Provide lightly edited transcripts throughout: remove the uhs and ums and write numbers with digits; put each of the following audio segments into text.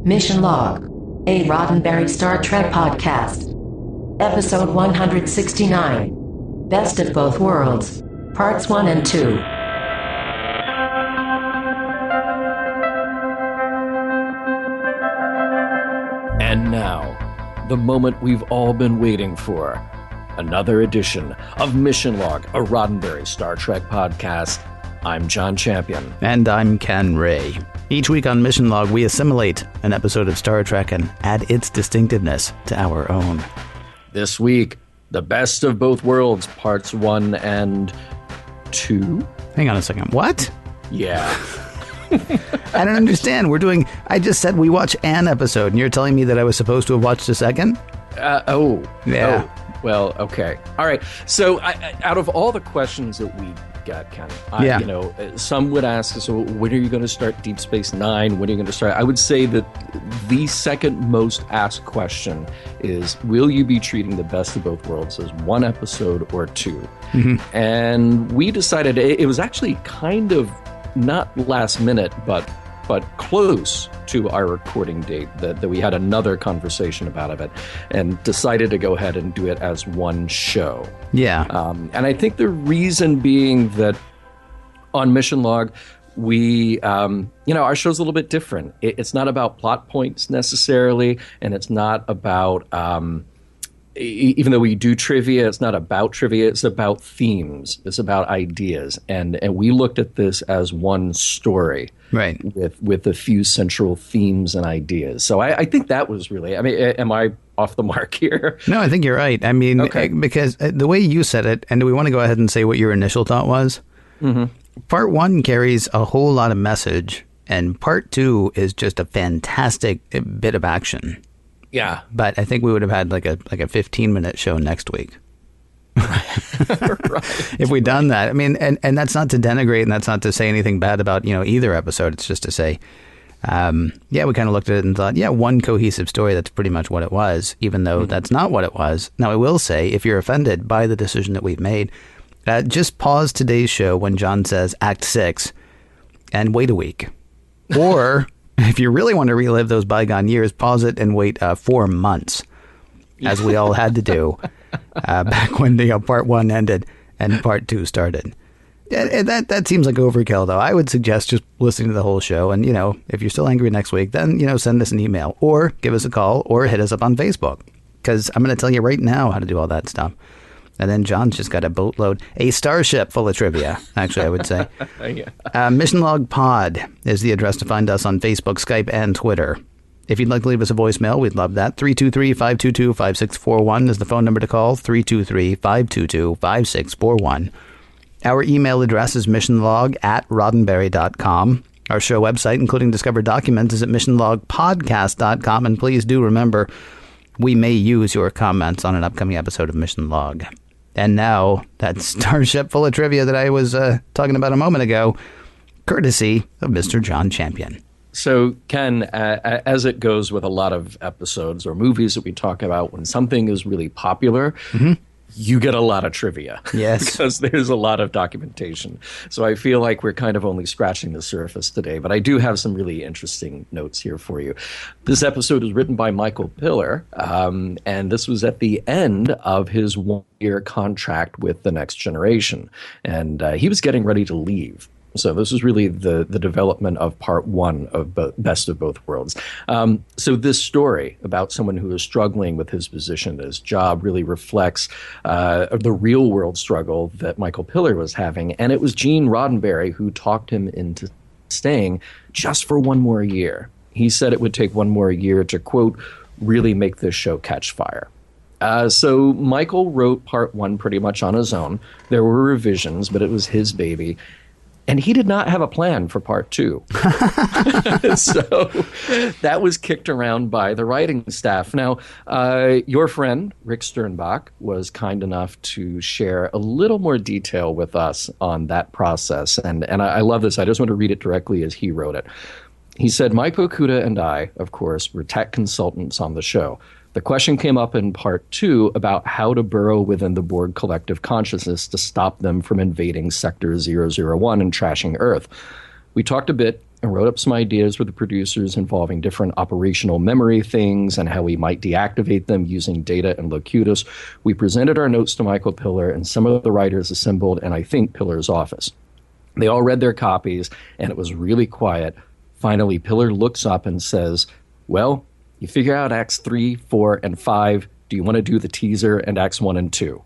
Mission Log, a Roddenberry Star Trek podcast. Episode 169. Best of Both Worlds. Parts 1 and 2. And now, the moment we've all been waiting for. Another edition of Mission Log, a Roddenberry Star Trek podcast. I'm John Champion. And I'm Ken Ray. Each week on Mission Log, we assimilate an episode of Star Trek and add its distinctiveness to our own. This week, the Best of Both Worlds, Parts 1 and 2. Hang on a second. What? Yeah. I don't understand. I just said we watch an episode, and you're telling me that I was supposed to have watched a second? Yeah. Oh, well, okay. All right. So out of all the questions that we got, Ken, some would ask, so when are you going to start Deep Space Nine? When are you going to start? I would say that the second most asked question is, will you be treating the Best of Both Worlds as one episode or two? Mm-hmm. And we decided it was actually kind of not last minute, but close to our recording date that we had another conversation about it and decided to go ahead and do it as one show. Yeah. And I think the reason being that on Mission Log, we, our show's a little bit different. It's not about plot points necessarily, and it's not about, even though we do trivia, it's not about trivia, it's about themes, it's about ideas. And we looked at this as one story. Right. With a few central themes and ideas. So I think that was really, am I off the mark here? No, I think you're right. I mean, okay. Because the way you said it, and do we want to go ahead and say what your initial thought was? Mm-hmm. Part 1 carries a whole lot of message, and Part 2 is just a fantastic bit of action. Yeah. But I think we would have had like a 15-minute show next week. Right. If we'd done that. I mean, and that's not to denigrate, and that's not to say anything bad about, either episode. It's just to say, we kind of looked at it and thought, one cohesive story, that's pretty much what it was, even though that's not what it was. Now, I will say, if you're offended by the decision that we've made, just pause today's show when John says Act 6 and wait a week. Or if you really want to relive those bygone years, pause it and wait 4 months, as we all had to do back when the Part 1 ended and Part 2 started. That seems like overkill, though. I would suggest just listening to the whole show. And, if you're still angry next week, then, send us an email or give us a call or hit us up on Facebook, because I'm going to tell you right now how to do all that stuff. And then John's just got a starship full of trivia, actually, I would say. Yeah. Mission Log Pod is the address to find us on Facebook, Skype, and Twitter. If you'd like to leave us a voicemail, we'd love that. 323-522-5641 is the phone number to call, 323-522-5641. Our email address is missionlog@roddenberry.com. Our show website, including discovered documents, is at missionlogpodcast.com. And please do remember, we may use your comments on an upcoming episode of Mission Log. And now, that starship full of trivia that I was talking about a moment ago, courtesy of Mr. John Champion. So, Ken, as it goes with a lot of episodes or movies that we talk about, when something is really popular, you get a lot of trivia. Yes. Because there's a lot of documentation. So I feel like we're kind of only scratching the surface today. But I do have some really interesting notes here for you. This episode was written by Michael Piller, and this was at the end of his one-year contract with The Next Generation. And he was getting ready to leave. So this is really the development of Part 1 of Best of Both Worlds. So this story about someone who is struggling with his position, his job, really reflects the real world struggle that Michael Piller was having. And it was Gene Roddenberry who talked him into staying just for one more year. He said it would take one more year to, quote, really make this show catch fire. So Michael wrote Part 1 pretty much on his own. There were revisions, but it was his baby. And he did not have a plan for Part 2. So that was kicked around by the writing staff. Now, your friend, Rick Sternbach, was kind enough to share a little more detail with us on that process. And I love this. I just want to read it directly as he wrote it. He said, Mike Okuda and I, of course, were tech consultants on the show. The question came up in Part 2 about how to burrow within the Borg collective consciousness to stop them from invading Sector 001 and trashing Earth. We talked a bit and wrote up some ideas with the producers involving different operational memory things and how we might deactivate them using data and Locutus. We presented our notes to Michael Piller, and some of the writers assembled in, I think, Piller's office. They all read their copies, and it was really quiet. Finally, Piller looks up and says, well, you figure out Acts 3, 4, and 5. Do you want to do the teaser and Acts 1 and 2?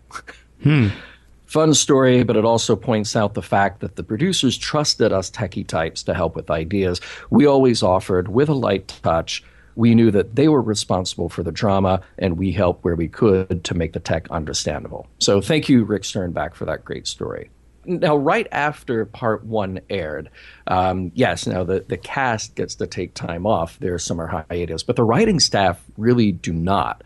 Fun story, but it also points out the fact that the producers trusted us techie types to help with ideas. We always offered, with a light touch. We knew that they were responsible for the drama, and we helped where we could to make the tech understandable. So thank you, Rick Sternbach, for that great story. Now, right after part 1 aired, yes, now the cast gets to take time off their summer hiatus, but the writing staff really do not.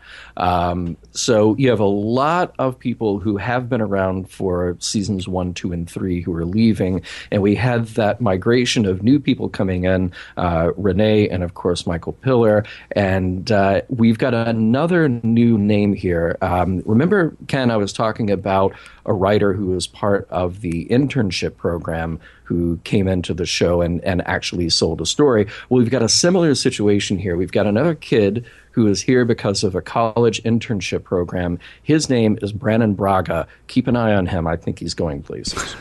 So you have a lot of people who have been around for seasons 1, 2, and 3 who are leaving, and we had that migration of new people coming in, Renee and, of course, Michael Piller, and we've got another new name here. Remember, Ken, I was talking about a writer who was part of the internship program who came into the show and actually sold a story. Well, we've got a similar situation here. We've got another kid who is here because of a college internship program. His name is Brandon Braga. Keep an eye on him. I think he's going places.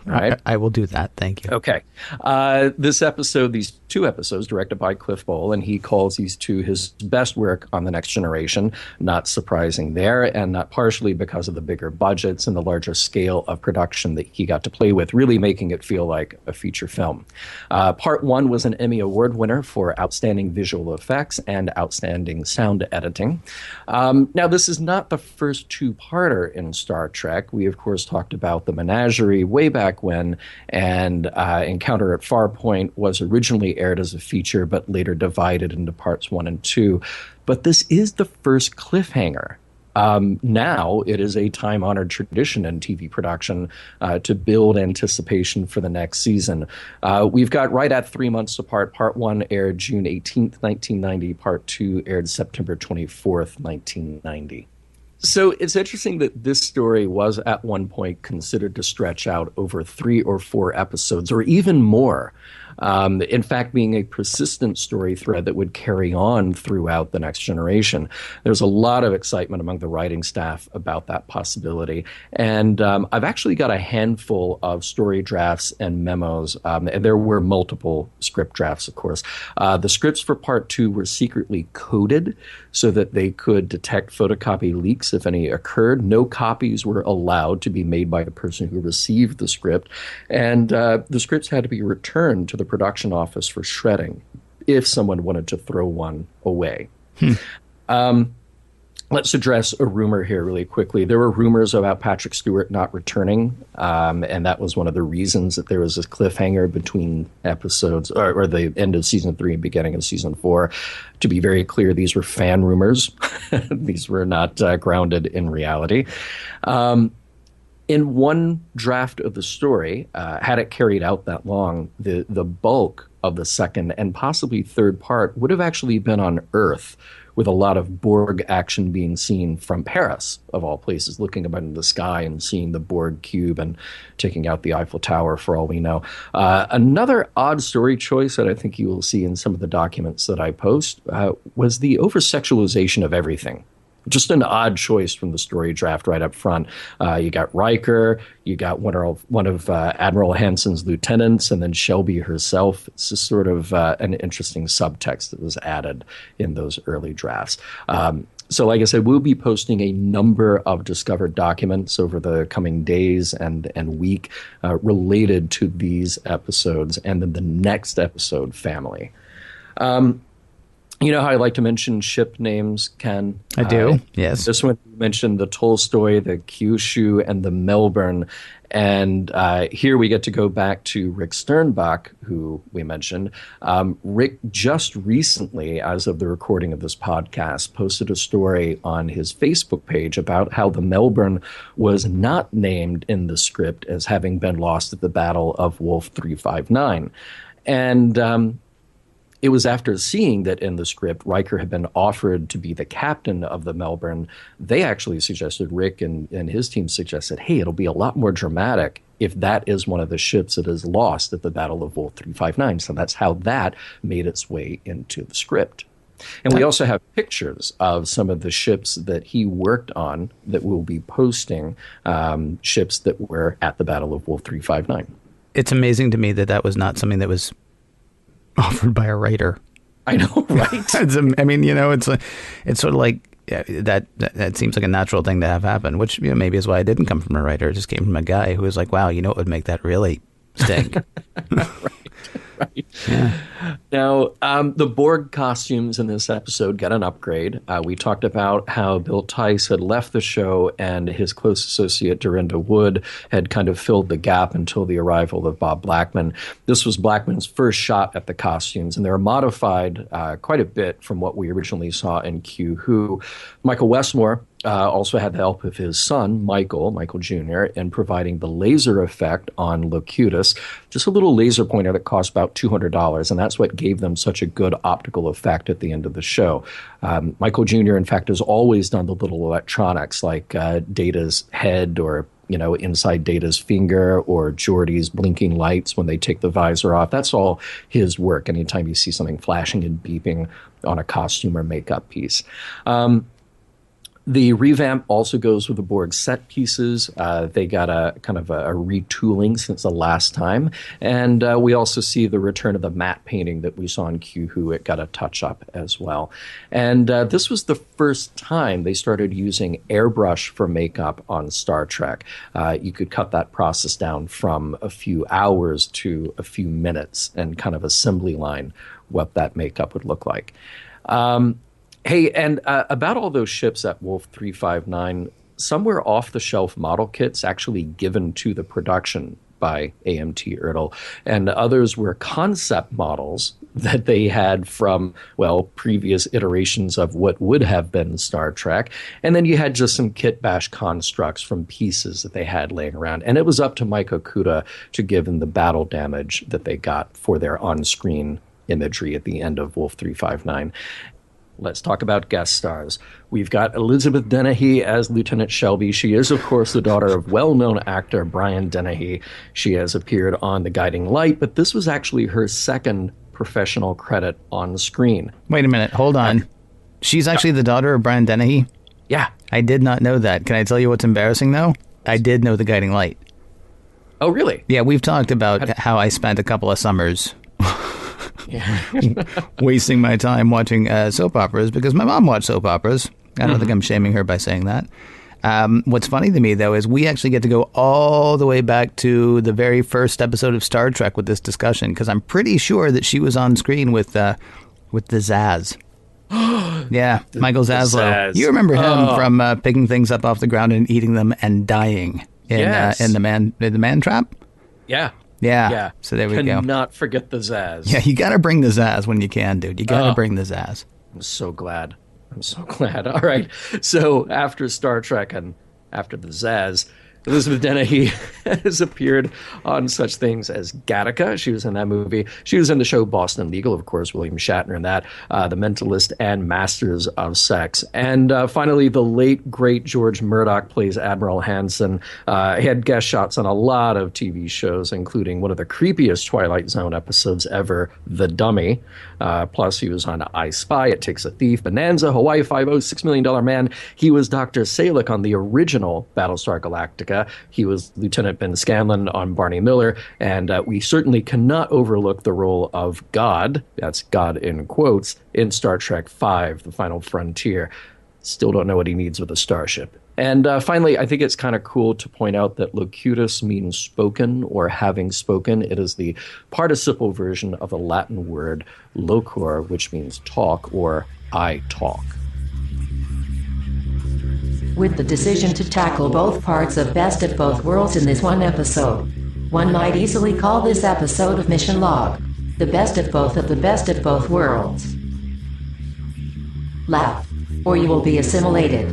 Right? I will do that. Thank you. Okay. This episode, these 2 episodes, directed by Cliff Bole, and he calls these 2 his best work on The Next Generation. Not surprising there, and not partially because of the bigger budgets and the larger scale of production that he got to play with, really making it feel like a feature film. Part 1 was an Emmy Award winner for Outstanding Visual Effects and Outstanding Sound Editing. Now, this is not the first 2-parter in Star Trek. We, of course, talked about The Menagerie way back when, and Encounter at Farpoint was originally aired as a feature, but later divided into parts 1 and 2. But this is the first cliffhanger. Now it is a time-honored tradition in TV production to build anticipation for the next season. We've got right at 3 months apart. Part 1 aired June 18th, 1990. Part 2 aired September 24th, 1990. So it's interesting that this story was at one point considered to stretch out over 3 or 4 episodes, or even more. In fact, being a persistent story thread that would carry on throughout The Next Generation. There's a lot of excitement among the writing staff about that possibility. And I've actually got a handful of story drafts and memos. And there were multiple script drafts, of course. The scripts for Part 2 were secretly coded so that they could detect photocopy leaks if any occurred. No copies were allowed to be made by the person who received the script. And the scripts had to be returned to the production office for shredding if someone wanted to throw one away. Let's address a rumor here really quickly. There were rumors about Patrick Stewart not returning, and that was one of the reasons that there was this cliffhanger between episodes, or the end of season 3 and beginning of season 4. To be very clear, these were fan rumors. These were not grounded in reality. In one draft of the story, had it carried out that long, the bulk of the second and possibly third part would have actually been on Earth, with a lot of Borg action being seen from Paris, of all places, looking up into the sky and seeing the Borg cube and taking out the Eiffel Tower, for all we know. Another odd story choice that I think you will see in some of the documents that I post was the over-sexualization of everything. Just an odd choice from the story draft right up front. You got Riker, you got one of Admiral Hanson's lieutenants, and then Shelby herself. It's just sort of an interesting subtext that was added in those early drafts. So like I said, we'll be posting a number of discovered documents over the coming days and week related to these episodes and then the next episode family. You know how I like to mention ship names, Ken? I do, yes. This one mentioned the Tolstoy, the Kyushu, and the Melbourne. And here we get to go back to Rick Sternbach, who we mentioned. Rick just recently, as of the recording of this podcast, posted a story on his Facebook page about how the Melbourne was not named in the script as having been lost at the Battle of Wolf 359. And it was after seeing that in the script, Riker had been offered to be the captain of the Melbourne. They actually suggested, Rick and his team suggested, hey, it'll be a lot more dramatic if that is one of the ships that is lost at the Battle of Wolf 359. So that's how that made its way into the script. And we also have pictures of some of the ships that he worked on that we'll be posting, ships that were at the Battle of Wolf 359. It's amazing to me that that was not something that was offered by a writer. I know, right? I mean, you know, it's sort of like that seems like a natural thing to have happen, which, you know, maybe is why it didn't come from a writer. It just came from a guy who was like, wow, you know what would make that really stink? Right. Yeah. Now, the Borg costumes in this episode got an upgrade. We talked about how Bill Tice had left the show and his close associate Dorinda Wood had kind of filled the gap until the arrival of Bob Blackman. This was Blackman's first shot at the costumes, and they're modified quite a bit from what we originally saw in Q Who. Michael Westmore also had the help of his son, Michael Jr., in providing the laser effect on Locutus, just a little laser pointer that cost about $200, and that's what gave them such a good optical effect at the end of the show. Michael Jr., in fact, has always done the little electronics like Data's head or inside Data's finger or Geordi's blinking lights when they take the visor off. That's all his work anytime you see something flashing and beeping on a costume or makeup piece. The revamp also goes with the Borg set pieces. They got a kind of a retooling since the last time. And we also see the return of the matte painting that we saw in Q Who. It got a touch up as well. And this was the first time they started using airbrush for makeup on Star Trek. You could cut that process down from a few hours to a few minutes and kind of assembly line what that makeup would look like. Hey, and about all those ships at Wolf 359, some were off-the-shelf model kits actually given to the production by AMT Ertl, and others were concept models that they had from, well, previous iterations of what would have been Star Trek. And then you had just some kit bash constructs from pieces that they had laying around. And it was up to Mike Okuda to give them the battle damage that they got for their on-screen imagery at the end of Wolf 359. Let's talk about guest stars. We've got Elizabeth Dennehy as Lieutenant Shelby. She is, of course, the daughter of well-known actor Brian Dennehy. She has appeared on The Guiding Light, but this was actually her second professional credit on screen. Wait a minute. Hold on. She's actually the daughter of Brian Dennehy? Yeah. I did not know that. Can I tell you what's embarrassing, though? I did know The Guiding Light. Oh, really? Yeah, we've talked about how I spent a couple of summers wasting my time watching soap operas because my mom watched soap operas. I don't think I'm shaming her by saying that. What's funny to me, though, is we actually get to go all the way back to the very first episode of Star Trek with this discussion, because I'm pretty sure that she was on screen with the Zaz. Yeah, Michael Zaslow. Zaz. You remember him from picking things up off the ground and eating them and dying in the Man Trap? Yeah. Yeah. So there we go. Cannot forget the Zaz. Yeah, you got to bring the Zaz when you can, dude. You got to bring the Zaz. I'm so glad. All right. So after Star Trek and after the Zaz, Elizabeth Dennehy has appeared on such things as Gattaca. She was in that movie. She was in the show Boston Legal, of course, William Shatner in that, The Mentalist and Masters of Sex. And finally, the late, great George Murdoch plays Admiral Hansen. He had guest shots on a lot of TV shows, including one of the creepiest Twilight Zone episodes ever, The Dummy. Plus, he was on I Spy, It Takes a Thief, Bonanza, Hawaii Five-0, $6 Million Man. He was Dr. Salick on the original Battlestar Galactica. He was Lieutenant Ben Scanlon on Barney Miller, and we certainly cannot overlook the role of God, that's God in quotes, in Star Trek V, The Final Frontier. Still don't know what he needs with a starship. And finally, I think it's kind of cool to point out that locutus means spoken or having spoken. It is the participle version of the Latin word locor, which means talk or I talk. With the decision to tackle both parts of Best of Both Worlds in this one episode, one might easily call this episode of Mission Log the best of the best of both worlds. Laugh, or you will be assimilated.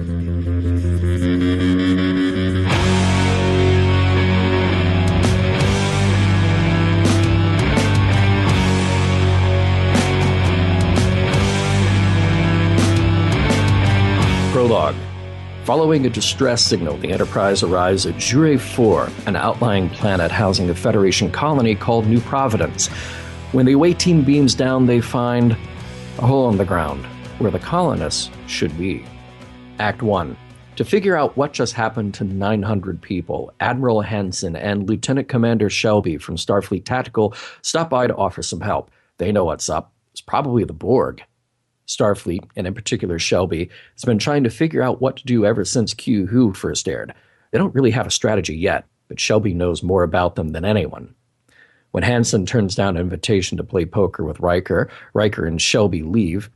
Prologue. Following a distress signal, the Enterprise arrives at Jure 4, an outlying planet housing a Federation colony called New Providence. When the away team beams down, they find a hole in the ground where the colonists should be. Act 1. To figure out what just happened to 900 people, Admiral Hansen and Lieutenant Commander Shelby from Starfleet Tactical stop by to offer some help. They know what's up. It's probably the Borg. Starfleet, and in particular Shelby, has been trying to figure out what to do ever since Q Who first aired. They don't really have a strategy yet, but Shelby knows more about them than anyone. When Hansen turns down an invitation to play poker with Riker and Shelby leave.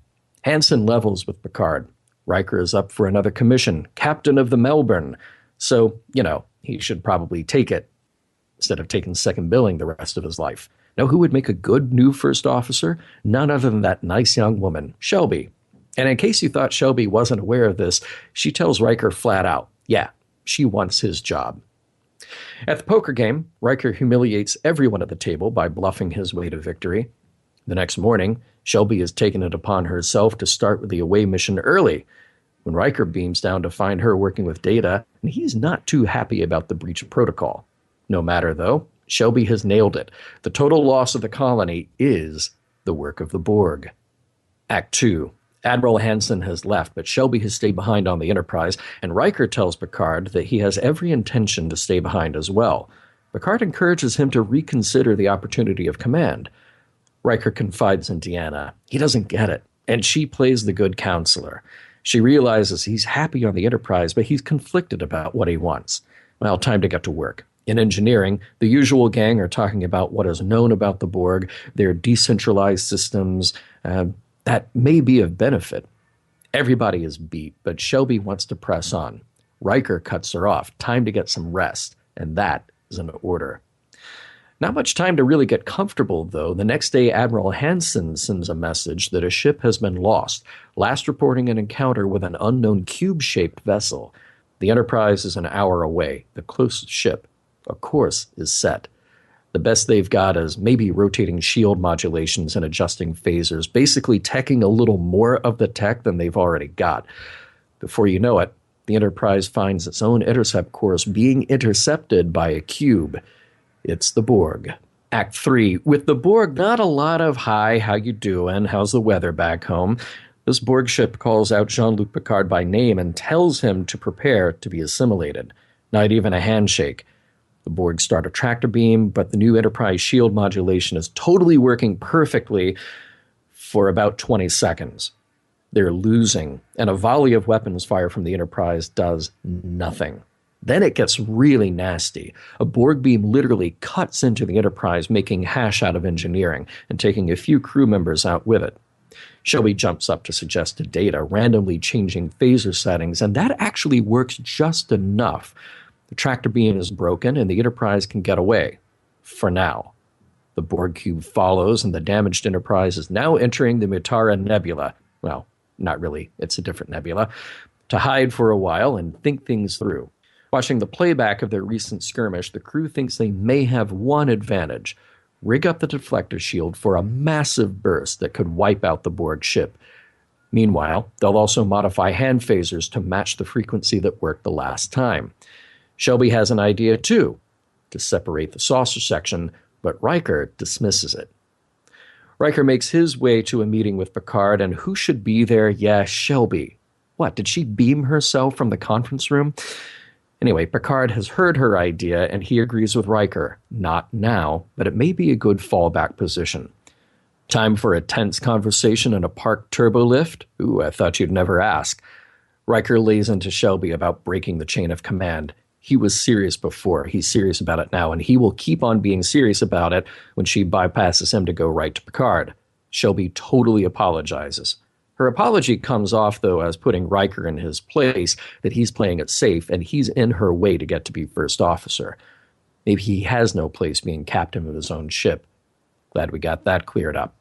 Hansen levels with Picard. Riker is up for another commission, Captain of the Melbourne. So, he should probably take it, instead of taking second billing the rest of his life. Know who would make a good new first officer? None other than that nice young woman, Shelby. And in case you thought Shelby wasn't aware of this, she tells Riker flat out, yeah, she wants his job. At the poker game, Riker humiliates everyone at the table by bluffing his way to victory. The next morning, Shelby has taken it upon herself to start with the away mission early. When Riker beams down to find her working with Data, and he's not too happy about the breach of protocol. No matter, though, Shelby has nailed it. The total loss of the colony is the work of the Borg. Act 2. Admiral Hansen has left, but Shelby has stayed behind on the Enterprise, and Riker tells Picard that he has every intention to stay behind as well. Picard encourages him to reconsider the opportunity of command. Riker confides in Deanna. He doesn't get it, and she plays the good counselor. She realizes he's happy on the Enterprise, but he's conflicted about what he wants. Well, time to get to work. In engineering, the usual gang are talking about what is known about the Borg, their decentralized systems, that may be of benefit. Everybody is beat, but Shelby wants to press on. Riker cuts her off. Time to get some rest, and that is an order. Not much time to really get comfortable, though. The next day, Admiral Hansen sends a message that a ship has been lost, last reporting an encounter with an unknown cube-shaped vessel. The Enterprise is an hour away. The closest ship, a course is set. The best they've got is maybe rotating shield modulations and adjusting phasers, basically teching a little more of the tech than they've already got. Before you know it, the Enterprise finds its own intercept course being intercepted by a cube. It's the Borg. Act 3. With the Borg, not a lot of, hi, how you doing, how's the weather back home? This Borg ship calls out Jean Luc Picard by name and tells him to prepare to be assimilated. Not even a handshake. The Borg start a tractor beam, but the new Enterprise shield modulation is totally working perfectly for about 20 seconds. They're losing, and a volley of weapons fire from the Enterprise does nothing. Then it gets really nasty. A Borg beam literally cuts into the Enterprise, making hash out of engineering and taking a few crew members out with it. Shelby jumps up to suggest to Data randomly changing phaser settings, and that actually works just enough. The tractor beam is broken, and the Enterprise can get away. For now. The Borg cube follows, and the damaged Enterprise is now entering the Mutara Nebula. Well, not really. It's a different nebula. To hide for a while and think things through. Watching the playback of their recent skirmish, the crew thinks they may have one advantage. Rig up the deflector shield for a massive burst that could wipe out the Borg ship. Meanwhile, they'll also modify hand phasers to match the frequency that worked the last time. Shelby has an idea, too, to separate the saucer section, but Riker dismisses it. Riker makes his way to a meeting with Picard, and who should be there? Yeah, Shelby. What, did she beam herself from the conference room? Anyway, Picard has heard her idea, and he agrees with Riker. Not now, but it may be a good fallback position. Time for a tense conversation in a parked turbo lift? Ooh, I thought you'd never ask. Riker lays into Shelby about breaking the chain of command. He was serious before. He's serious about it now, and he will keep on being serious about it when she bypasses him to go right to Picard. Shelby totally apologizes. Her apology comes off, though, as putting Riker in his place, that he's playing it safe, and he's in her way to get to be first officer. Maybe he has no place being captain of his own ship. Glad we got that cleared up.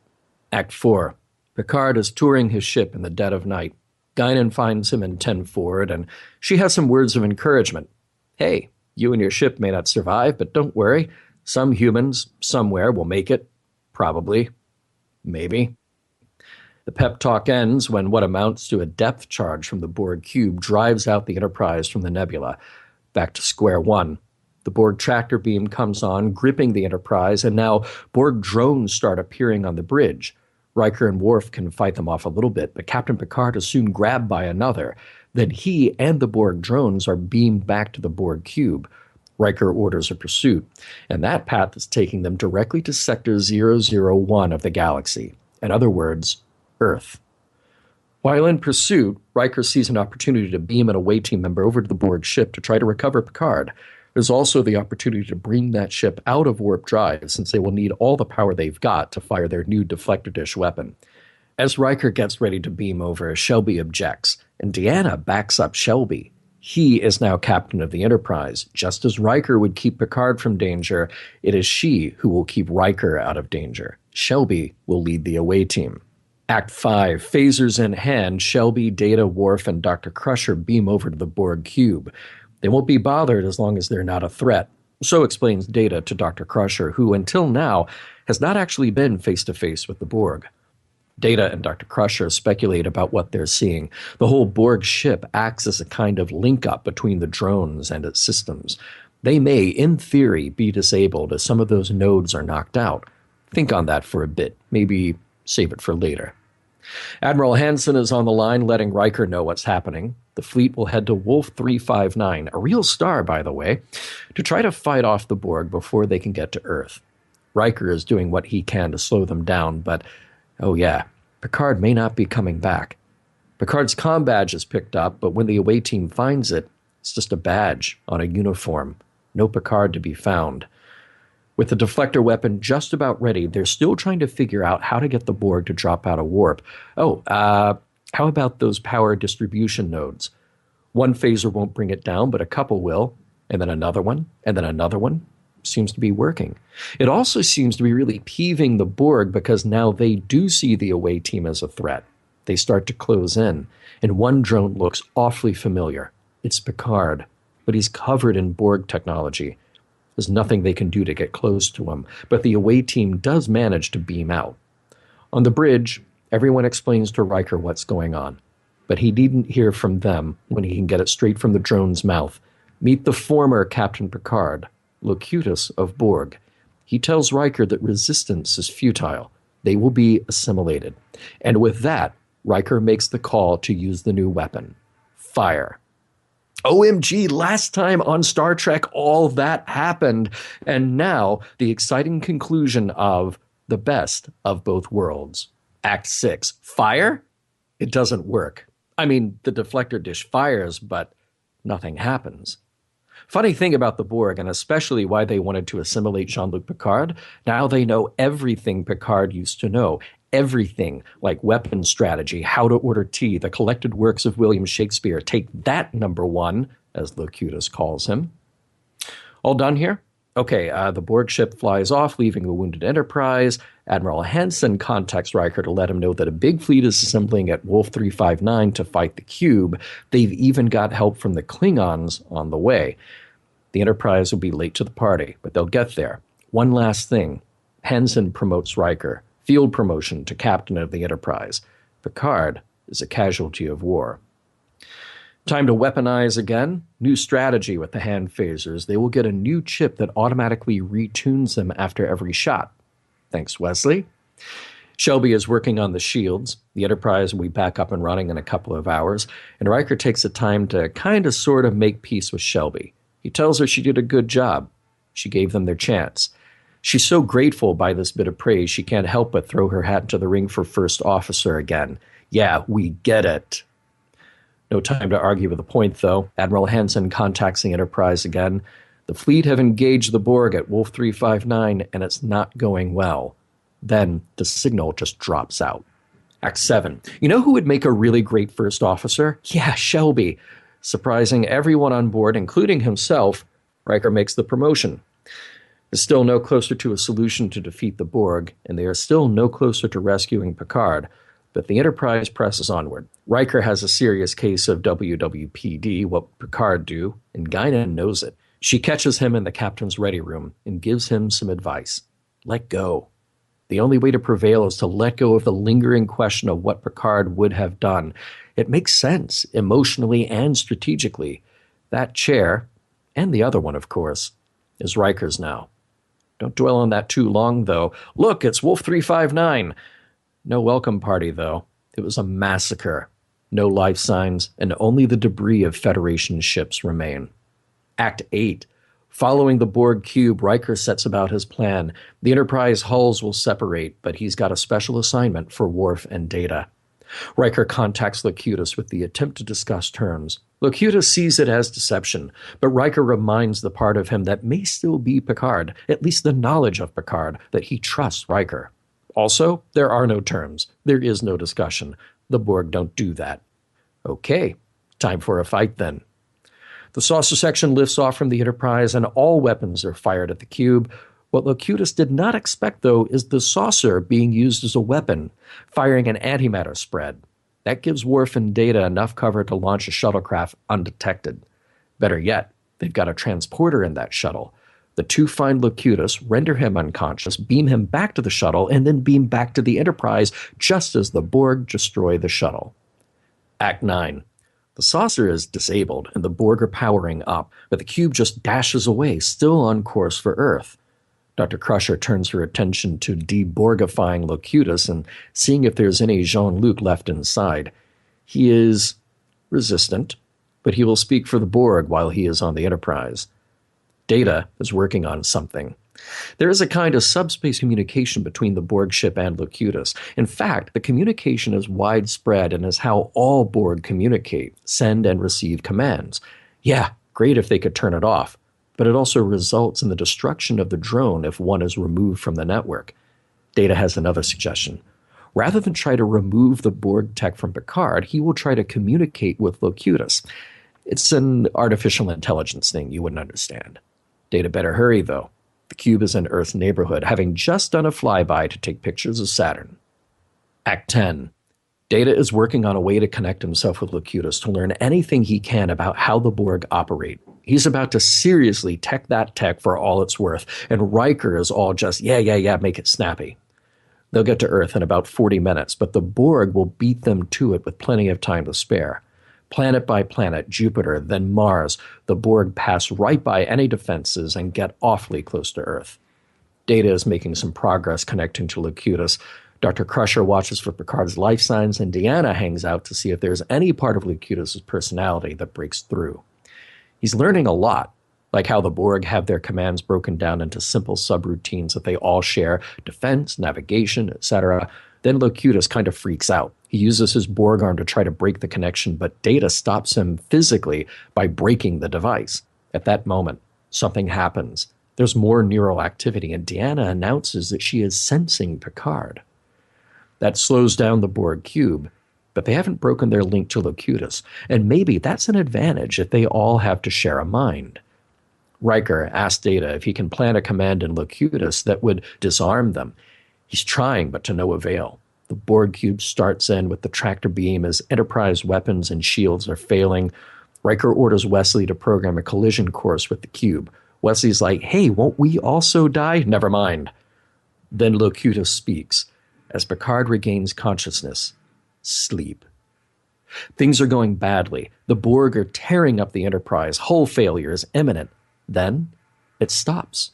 Act 4. Picard is touring his ship in the dead of night. Guinan finds him in 10 forward, and she has some words of encouragement. Hey, you and your ship may not survive, but don't worry. Some humans, somewhere, will make it. Probably. Maybe. The pep talk ends when what amounts to a depth charge from the Borg cube drives out the Enterprise from the nebula. Back to square one. The Borg tractor beam comes on, gripping the Enterprise, and now Borg drones start appearing on the bridge. Riker and Worf can fight them off a little bit, but Captain Picard is soon grabbed by another. Then he and the Borg drones are beamed back to the Borg cube. Riker orders a pursuit, and that path is taking them directly to Sector 001 of the galaxy. In other words, Earth. While in pursuit, Riker sees an opportunity to beam an away team member over to the Borg ship to try to recover Picard. There's also the opportunity to bring that ship out of warp drive, since they will need all the power they've got to fire their new deflector dish weapon. As Riker gets ready to beam over, Shelby objects, and Deanna backs up Shelby. He is now captain of the Enterprise. Just as Riker would keep Picard from danger, it is she who will keep Riker out of danger. Shelby will lead the away team. Act 5, phasers in hand, Shelby, Data, Worf, and Dr. Crusher beam over to the Borg cube. They won't be bothered as long as they're not a threat. So explains Data to Dr. Crusher, who until now has not actually been face-to-face with the Borg. Data and Dr. Crusher speculate about what they're seeing. The whole Borg ship acts as a kind of link-up between the drones and its systems. They may, in theory, be disabled as some of those nodes are knocked out. Think on that for a bit. Maybe save it for later. Admiral Hansen is on the line letting Riker know what's happening. The fleet will head to Wolf 359, a real star, by the way, to try to fight off the Borg before they can get to Earth. Riker is doing what he can to slow them down, but oh yeah, Picard may not be coming back. Picard's comm badge is picked up, but when the away team finds it, it's just a badge on a uniform. No Picard to be found. With the deflector weapon just about ready, they're still trying to figure out how to get the Borg to drop out of warp. How about those power distribution nodes? One phaser won't bring it down, but a couple will, and then another one, and then another one. Seems to be working. It also seems to be really peeving the Borg because now they do see the away team as a threat. They start to close in, and one drone looks awfully familiar. It's Picard, but he's covered in Borg technology. There's nothing they can do to get close to him, but the away team does manage to beam out. On the bridge, everyone explains to Riker what's going on, but he needn't hear from them when he can get it straight from the drone's mouth. Meet the former Captain Picard, Locutus of Borg. He tells Riker that resistance is futile. They will be assimilated. And with that, Riker makes the call to use the new weapon. Fire. OMG, last time on Star Trek, all that happened. And now, the exciting conclusion of the best of both worlds. Act 6. Fire? It doesn't work. I mean, the deflector dish fires, but nothing happens. Funny thing about the Borg, and especially why they wanted to assimilate Jean-Luc Picard, now they know everything Picard used to know. Everything, like weapons strategy, how to order tea, the collected works of William Shakespeare. Take that, number one, as Locutus calls him. All done here? Okay, the Borg ship flies off, leaving the wounded Enterprise. Admiral Hansen contacts Riker to let him know that a big fleet is assembling at Wolf 359 to fight the Cube. They've even got help from the Klingons on the way. The Enterprise will be late to the party, but they'll get there. One last thing. Hansen promotes Riker. Field promotion to captain of the Enterprise. Picard is a casualty of war. Time to weaponize again. New strategy with the hand phasers. They will get a new chip that automatically retunes them after every shot. Thanks, Wesley. Shelby is working on the shields. The Enterprise will be back up and running in a couple of hours, and Riker takes the time to sort of make peace with Shelby. He tells her she did a good job. She gave them their chance. She's so grateful by this bit of praise, she can't help but throw her hat into the ring for first officer again. Yeah, we get it. No time to argue with the point, though. Admiral Hansen contacts the Enterprise again. The fleet have engaged the Borg at Wolf 359, and it's not going well. Then the signal just drops out. Act 7. You know who would make a really great first officer? Yeah, Shelby. Surprising everyone on board, including himself, Riker makes the promotion. Is still no closer to a solution to defeat the Borg, and they are still no closer to rescuing Picard, but the Enterprise presses onward. Riker has a serious case of WWPD, what Picard do, and Guinan knows it. She catches him in the captain's ready room and gives him some advice. Let go. The only way to prevail is to let go of the lingering question of what Picard would have done. It makes sense, emotionally and strategically. That chair, and the other one, of course, is Riker's now. Don't dwell on that too long, though. Look, it's Wolf 359. No welcome party, though. It was a massacre. No life signs, and only the debris of Federation ships remain. Act 8. Following the Borg cube, Riker sets about his plan. The Enterprise hulls will separate, but he's got a special assignment for Worf and Data. Riker contacts Locutus with the attempt to discuss terms. Locutus sees it as deception, but Riker reminds the part of him that may still be Picard, at least the knowledge of Picard, that he trusts Riker. Also, there are no terms. There is no discussion. The Borg don't do that. Okay, time for a fight then. The saucer section lifts off from the Enterprise and all weapons are fired at the cube. What Locutus did not expect, though, is the saucer being used as a weapon, firing an antimatter spread. That gives Worf and Data enough cover to launch a shuttlecraft undetected. Better yet, they've got a transporter in that shuttle. The two find Locutus, render him unconscious, beam him back to the shuttle, and then beam back to the Enterprise just as the Borg destroy the shuttle. Act 9. The saucer is disabled, and the Borg are powering up, but the cube just dashes away, still on course for Earth. Dr. Crusher turns her attention to de-Borgifying Locutus and seeing if there's any Jean Luc left inside. He is resistant, but he will speak for the Borg while he is on the Enterprise. Data is working on something. There is a kind of subspace communication between the Borg ship and Locutus. In fact, the communication is widespread and is how all Borg communicate, send and receive commands. Yeah, great if they could turn it off, but it also results in the destruction of the drone if one is removed from the network. Data has another suggestion. Rather than try to remove the Borg tech from Picard, he will try to communicate with Locutus. It's an artificial intelligence thing you wouldn't understand. Data better hurry, though. The cube is in Earth's neighborhood, having just done a flyby to take pictures of Saturn. Act 10. Data is working on a way to connect himself with Locutus to learn anything he can about how the Borg operate. He's about to seriously tech that tech for all it's worth, and Riker is all just, yeah, make it snappy. They'll get to Earth in about 40 minutes, but the Borg will beat them to it with plenty of time to spare. Planet by planet, Jupiter, then Mars, the Borg pass right by any defenses and get awfully close to Earth. Data is making some progress connecting to Locutus. Dr. Crusher watches for Picard's life signs, and Deanna hangs out to see if there's any part of Locutus' personality that breaks through. He's learning a lot, like how the Borg have their commands broken down into simple subroutines that they all share, defense, navigation, etc. Then Locutus kind of freaks out. He uses his Borg arm to try to break the connection, but Data stops him physically by breaking the device. At that moment, something happens. There's more neural activity, and Deanna announces that she is sensing Picard. That slows down the Borg cube, but they haven't broken their link to Locutus, and maybe that's an advantage if they all have to share a mind. Riker asks Data if he can plant a command in Locutus that would disarm them. He's trying, but to no avail. The Borg cube starts in with the tractor beam as Enterprise weapons and shields are failing. Riker orders Wesley to program a collision course with the cube. Wesley's like, hey, won't we also die? Never mind. Then Locutus speaks. As Picard regains consciousness, sleep. Things are going badly. The Borg are tearing up the Enterprise. Hull failure is imminent. Then it stops.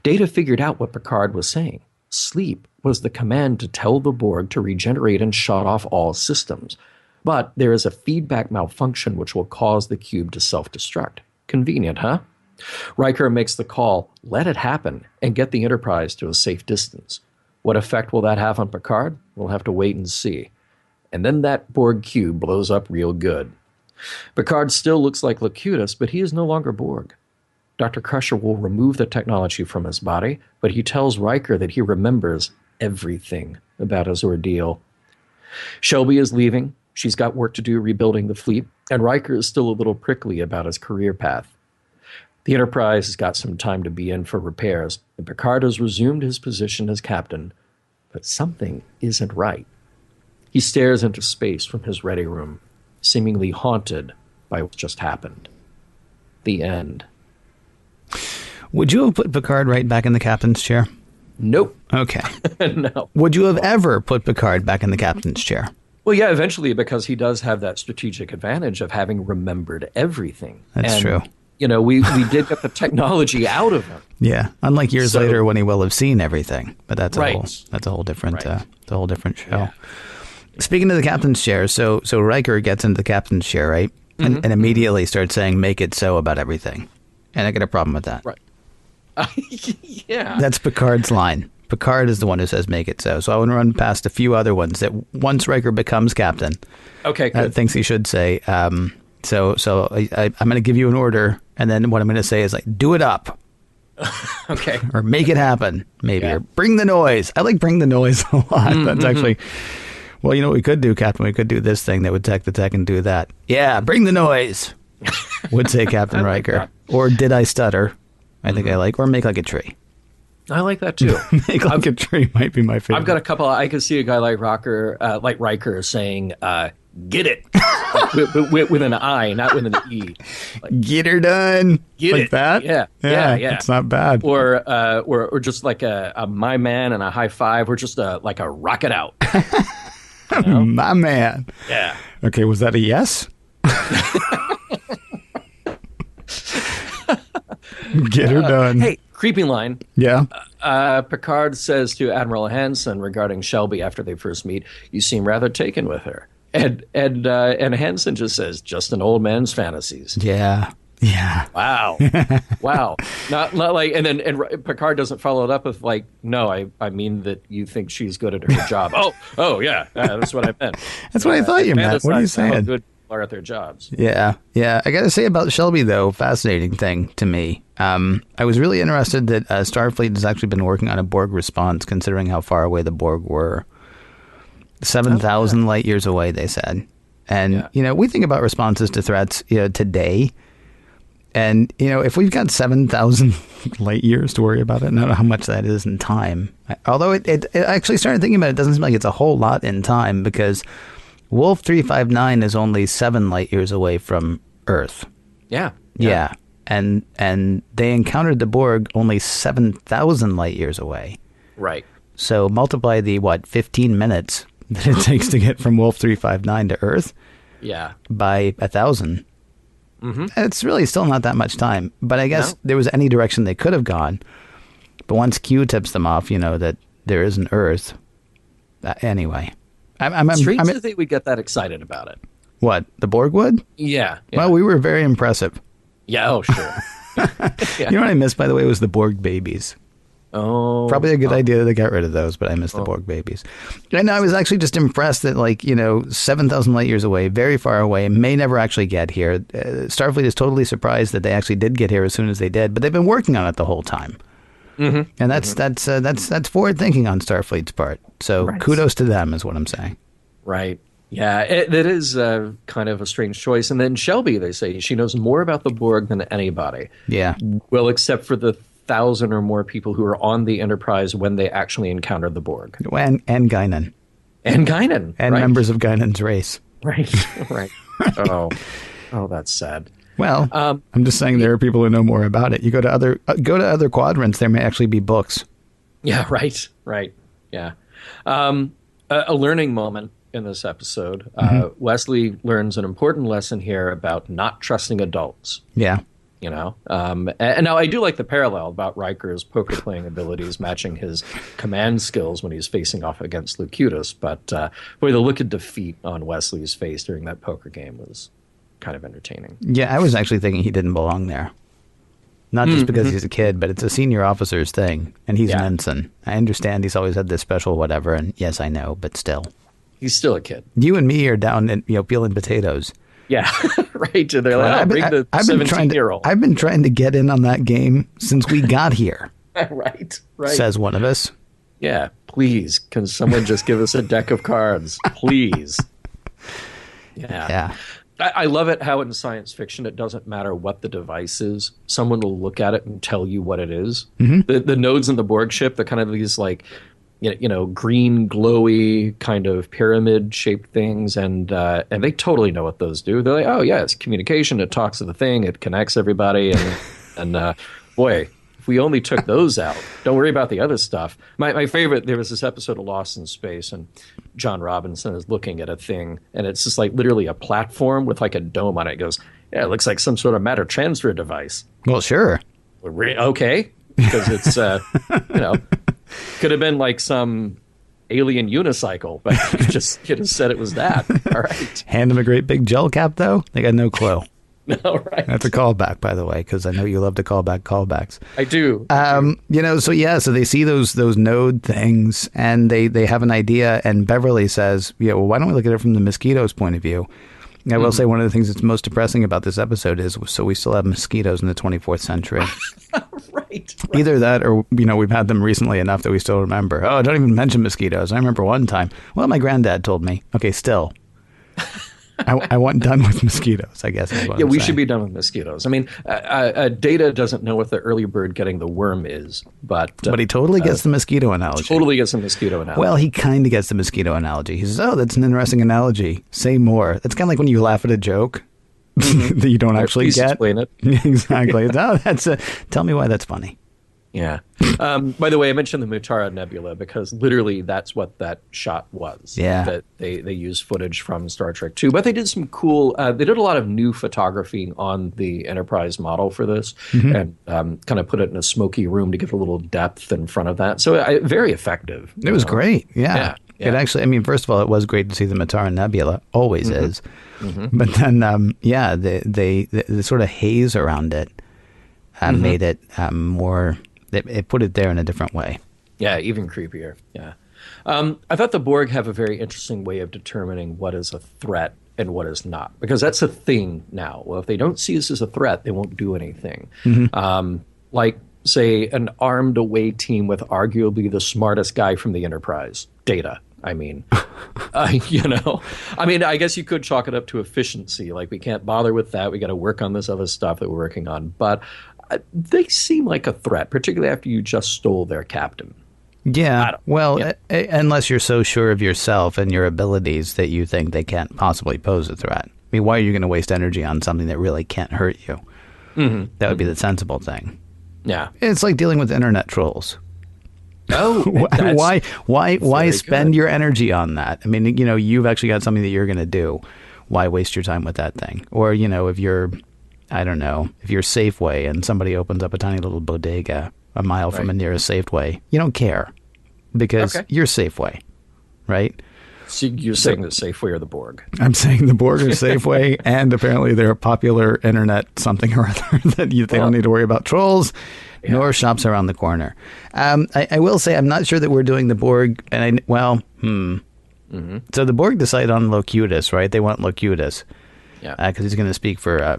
Data figured out what Picard was saying. Sleep was the command to tell the Borg to regenerate and shut off all systems. But there is a feedback malfunction which will cause the cube to self-destruct. Convenient, huh? Riker makes the call, let it happen, and get the Enterprise to a safe distance. What effect will that have on Picard? We'll have to wait and see. And then that Borg cube blows up real good. Picard still looks like Locutus, but he is no longer Borg. Dr. Crusher will remove the technology from his body, but he tells Riker that he remembers everything about his ordeal. Shelby is leaving. She's got work to do rebuilding the fleet, and Riker is still a little prickly about his career path. The Enterprise has got some time to be in for repairs, and Picard has resumed his position as captain. But something isn't right. He stares into space from his ready room, seemingly haunted by what just happened. The end. Would you have put Picard right back in the captain's chair? Nope. Okay. No. Would you have ever put Picard back in the captain's chair? Well, yeah, eventually, because he does have that strategic advantage of having remembered everything. That's true. You know, we did get the technology out of him. Yeah, unlike years later when he will have seen everything. But that's Right. a whole different show. Yeah. Speaking of the captain's chair, so Riker gets into the captain's chair, right? And immediately starts saying, "Make it so" about everything. And I get a problem with that. Right. Yeah. That's Picard's line. Picard is the one who says "make it so." So I want to run past a few other ones that once Riker becomes captain, Okay, good. thinks he should say. So I'm going to give you an order, and then what I'm going to say is like, "Do it up." Okay. Or "make it happen," maybe. Yeah. Or "bring the noise." I like "bring the noise" a lot. That's actually, well, you know what we could do, Captain? We could do this thing that would tech the tech and do that. Yeah, "bring the noise," would say Captain Riker. Or "did I stutter?" I think I like. Or "make like a tree." I like that too. Make like a tree might be my favorite. I've got a couple. I could see a guy like Riker saying, "Get it," with an I, not with an E. Like, "Get her done." Get like it. that? Yeah. It's not bad. Or just like a my man and a high five, or just like a rocket out. You know? My man. Yeah. Okay, was that a yes? Get her done. Hey, creepy line. Yeah. Picard says to Admiral Hansen regarding Shelby after they first meet, "You seem rather taken with her." And Hansen just says, "Just an old man's fantasies." Yeah. Yeah. Wow. Wow. Not like, and Picard doesn't follow it up with like, "No, I mean that you think she's good at her job." Oh yeah, that's what I meant. That's what I thought you meant. What are you fantasize how saying? good people are at their jobs. Yeah. Yeah. I got to say about Shelby, though, fascinating thing to me. I was really interested that Starfleet has actually been working on a Borg response, considering how far away the Borg were. 7,000 light years away, they said. And, you know, we think about responses to threats today. And, you know, if we've got 7,000 light years to worry about it, I don't know how much that is in time. Although it actually started thinking about it, doesn't seem like it's a whole lot in time, because Wolf 359 is only 7 light years away from Earth. Yeah. Yeah. And they encountered the Borg only 7,000 light years away. Right. So multiply the, 15 minutes that it takes to get from Wolf 359 to Earth Yeah. by 1,000. Mm-hmm. It's really still not that much time. But I guess there was any direction they could have gone. But once Q tips them off, that there is an Earth. Anyway. I'm strange to think we get that excited about it. What? The Borg would? Yeah. Well, we were very impressive. Yeah. Oh, sure. You know what I missed, by the way, was the Borg babies. Oh. Probably a good idea to get rid of those, but I missed the Borg babies. And I was actually just impressed that, 7,000 light years away, very far away, may never actually get here. Starfleet is totally surprised that they actually did get here as soon as they did, but they've been working on it the whole time. Mm-hmm. And that's forward thinking on Starfleet's part. So kudos to them, is what I'm saying. Right. Yeah, it is kind of a strange choice. And then Shelby, they say, she knows more about the Borg than anybody. Yeah. Well, except for the 1,000 or more people who were on the Enterprise when they actually encountered the Borg. And Guinan. And Guinan. And members of Guinan's race. Right. Right. Oh, that's sad. Well, I'm just saying there are people who know more about it. You go to other quadrants, there may actually be books. Yeah, right. Yeah. A learning moment in this episode. Wesley learns an important lesson here about not trusting adults. Yeah. And now I do like the parallel about Riker's poker playing abilities matching his command skills when he's facing off against Locutus. But boy, the look of defeat on Wesley's face during that poker game was kind of entertaining. Yeah, I was actually thinking he didn't belong there. Not just because he's a kid, but it's a senior officer's thing, and he's an ensign. I understand he's always had this special whatever, and yes, I know, but still. He's still a kid. You and me are down and peeling potatoes. Yeah, right. And they're like, bring the 17-year-old. I've been trying to get in on that game since we got here. Right. Says one of us. Yeah, please, can someone just give us a deck of cards? Please. Yeah. I love it how in science fiction it doesn't matter what the device is. Someone will look at it and tell you what it is. Mm-hmm. The nodes in the Borg ship, they're kind of these green, glowy kind of pyramid-shaped things, and they totally know what those do. They're like, oh yeah, it's communication. It talks to the thing. It connects everybody, and boy, If we only took those out, don't worry about the other stuff. My favorite, there was this episode of Lost in Space, and John Robinson is looking at a thing, and it's just like literally a platform with like a dome on it. He goes, yeah, it looks like some sort of matter transfer device. Well, sure. Okay. Because it's, could have been like some alien unicycle, but you just could have said it was that. All right. Hand them a great big gel cap, though? They got no clue. No, right. That's a callback, by the way, because I know you love to call back callbacks. I do. So they see those node things, and they have an idea, and Beverly says, why don't we look at it from the mosquito's point of view? I will say one of the things that's most depressing about this episode is, so we still have mosquitoes in the 24th century. Right. Either that or, we've had them recently enough that we still remember. Oh, don't even mention mosquitoes. I remember one time. Well, my granddad told me. Okay, still. I want done with mosquitoes, I guess. We should be done with mosquitoes. I mean, Data doesn't know what the early bird getting the worm is, but he totally gets the mosquito analogy. Totally gets the mosquito analogy. Well, he kind of gets the mosquito analogy. He says, "Oh, that's an interesting analogy. Say more." That's kind of like when you laugh at a joke that you don't actually get. Explain it. Exactly. Tell me why that's funny. Yeah. By the way, I mentioned the Mutara Nebula because literally that's what that shot was. Yeah. That they used footage from Star Trek II. But they did some cool, they did a lot of new photography on the Enterprise model for this and kind of put it in a smoky room to give a little depth in front of that. So very effective. It was great. Yeah. It actually, first of all, it was great to see the Mutara Nebula. Always is. Mm-hmm. But then, the sort of haze around it made it more... It put it there in a different way. Yeah, even creepier. Yeah. I thought the Borg have a very interesting way of determining what is a threat and what is not, because that's a thing now. Well, if they don't see us as a threat, they won't do anything. Mm-hmm. Like, say, an armed away team with arguably the smartest guy from the Enterprise, Data. I guess you could chalk it up to efficiency. Like, we can't bother with that. We got to work on this other stuff that we're working on. But they seem like a threat, particularly after you just stole their captain. Yeah. Well, unless you're so sure of yourself and your abilities that you think they can't possibly pose a threat. I mean, why are you going to waste energy on something that really can't hurt you? Mm-hmm. That would be the sensible thing. Yeah. It's like dealing with internet trolls. Oh, why spend your energy on that? I mean, you've actually got something that you're going to do. Why waste your time with that thing? Or, if you're, I don't know, if you're Safeway and somebody opens up a tiny little bodega a mile from the nearest Safeway, you don't care because you're Safeway, right? So you're saying the Safeway or the Borg? I'm saying the Borg or Safeway, and apparently they're a popular internet something or other that they don't need to worry about trolls. Yeah. Nor shops around the corner. I will say I'm not sure that we're doing the Borg. And Mm-hmm. So the Borg decide on Locutus, right? They want Locutus, because he's going to speak for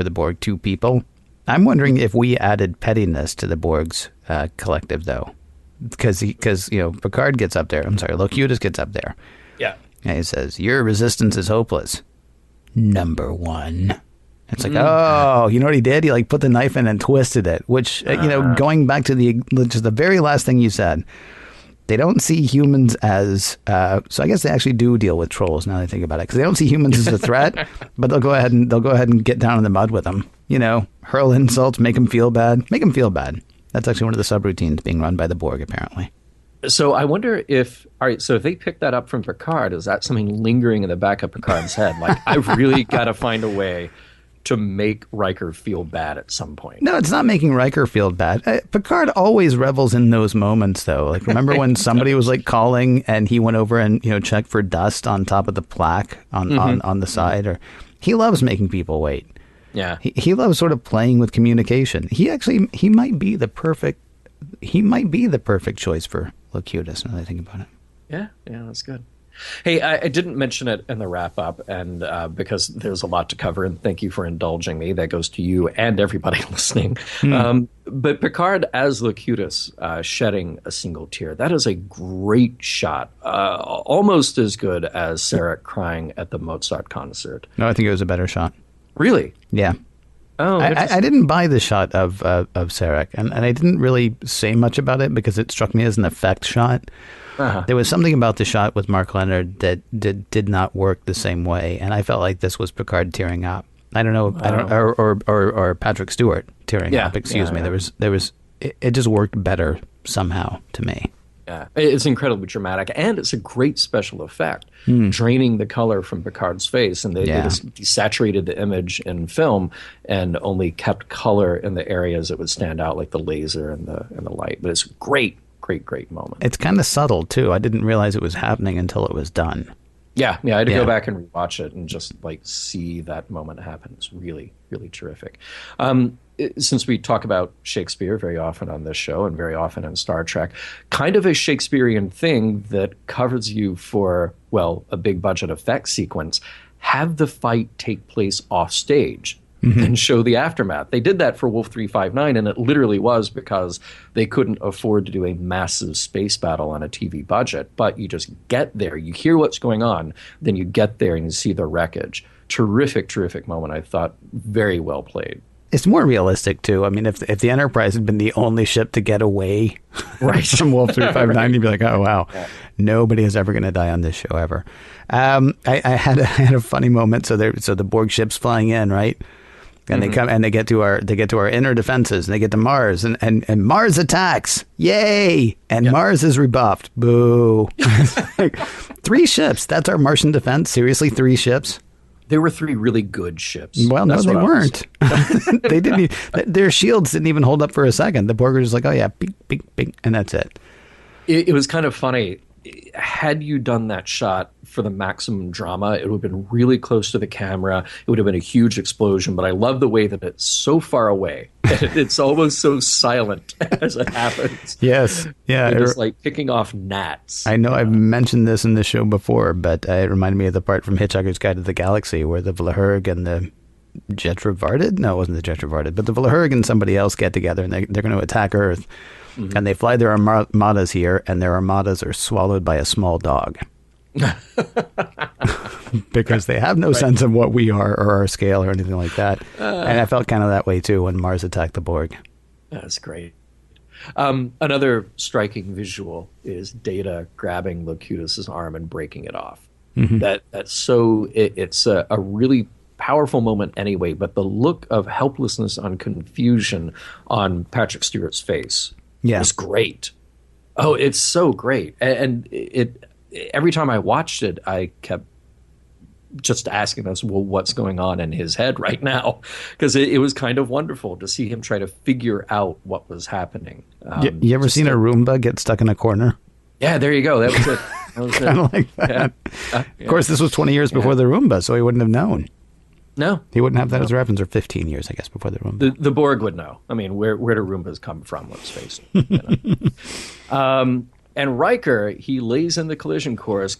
the Borg 2 people. I'm wondering if we added pettiness to the Borg's collective, though, because Picard gets up there. I'm sorry, Locutus gets up there. Yeah, and he says, "Your resistance is hopeless, number 1." It's like, oh, you know what he did? He put the knife in and twisted it, which, going back to the very last thing you said, they don't see humans as, so I guess they actually do deal with trolls now that I think about it, because they don't see humans as a threat, but they'll go ahead and get down in the mud with them, hurl insults, make them feel bad. That's actually one of the subroutines being run by the Borg, apparently. So I wonder if they pick that up from Picard, is that something lingering in the back of Picard's head? Like, I've really got to find a way to make Riker feel bad at some point. No, it's not making Riker feel bad. Picard always revels in those moments, though. Like, remember when somebody was calling and he went over and checked for dust on top of the plaque on the side? Or he loves making people wait. Yeah, he loves sort of playing with communication. He might be the perfect choice for Locutus. Now that I think about it. Yeah, that's good. Hey, I didn't mention it in the wrap-up, and because there's a lot to cover, and thank you for indulging me. That goes to you and everybody listening. But Picard as Locutus shedding a single tear, that is a great shot. Almost as good as Sarek crying at the Mozart concert. No, I think it was a better shot. Really? Yeah. Oh, I didn't buy the shot of Sarek, and I didn't really say much about it because it struck me as an effect shot. Uh-huh. There was something about the shot with Mark Leonard that did not work the same way, and I felt like this was Picard tearing up. I don't know, or Patrick Stewart tearing up. Excuse me. There was it just worked better somehow to me. Yeah, it's incredibly dramatic, and it's a great special effect, draining the color from Picard's face, and they just desaturated the image in film and only kept color in the areas that would stand out, like the laser and the light. But it's a great moment. It's kind of subtle too. I didn't realize it was happening until it was done. Yeah, I had to go back and rewatch it and just like see that moment happen. It's really, really terrific. Since we talk about Shakespeare very often on this show and very often in Star Trek, kind of a Shakespearean thing that covers you for, well, a big budget effects sequence, have the fight take place off stage and show the aftermath. They did that for Wolf 359, and it literally was because they couldn't afford to do a massive space battle on a TV budget. But you just get there, you hear what's going on, then you get there and you see the wreckage. Terrific moment, I thought. Very well played. It's more realistic, too. I mean, if the Enterprise had been the only ship to get away from Wolf 359, right. You'd be like, oh, wow, nobody is ever going to die on this show ever. I had a funny moment. So the Borg ship's flying in, right? And they come and they get to our inner defenses, and they get to Mars, and Mars attacks. Yay! And Mars is rebuffed. Boo. Like, 3 ships. That's our Martian defense. Seriously, 3 ships. There were 3 really good ships. Well, no, they weren't. They didn't. Their shields didn't even hold up for a second. The Borg were just like, oh yeah, bing, bing, bing, and that's it. It was kind of funny. Had you done that shot for the maximum drama, it would have been really close to the camera. It would have been a huge explosion. But I love the way that it's so far away. It's almost so silent as it happens. Yes. Yeah. It's like picking off gnats. I know I've mentioned this in the show before, but it reminded me of the part from Hitchhiker's Guide to the Galaxy where the Vlahurg and the Jetravarded? No, it wasn't the Jetravarded, but the Vlahurg and somebody else get together, and they're going to attack Earth. And they fly their armadas here, and their armadas are swallowed by a small dog. Because they have no sense of what we are or our scale or anything like that. And I felt kind of that way, too, when Mars attacked the Borg. That's great. Another striking visual is Data grabbing Locutus's arm and breaking it off. It's a really powerful moment anyway, but the look of helplessness and confusion on Patrick Stewart's face was great. Oh, it's so great. And every time I watched it, I kept just asking us, well, what's going on in his head right now? Because it was kind of wonderful to see him try to figure out what was happening. You ever seen a Roomba get stuck in a corner? Yeah, there you go. That was it. Kind of like that. Of course, this was 20 years before the Roomba, so he wouldn't have known. No. He wouldn't have that as a reference, or 15 years, I guess, before the Roomba. The Borg would know. I mean, where do Roombas come from, let's face it. And Riker, he lays in the collision course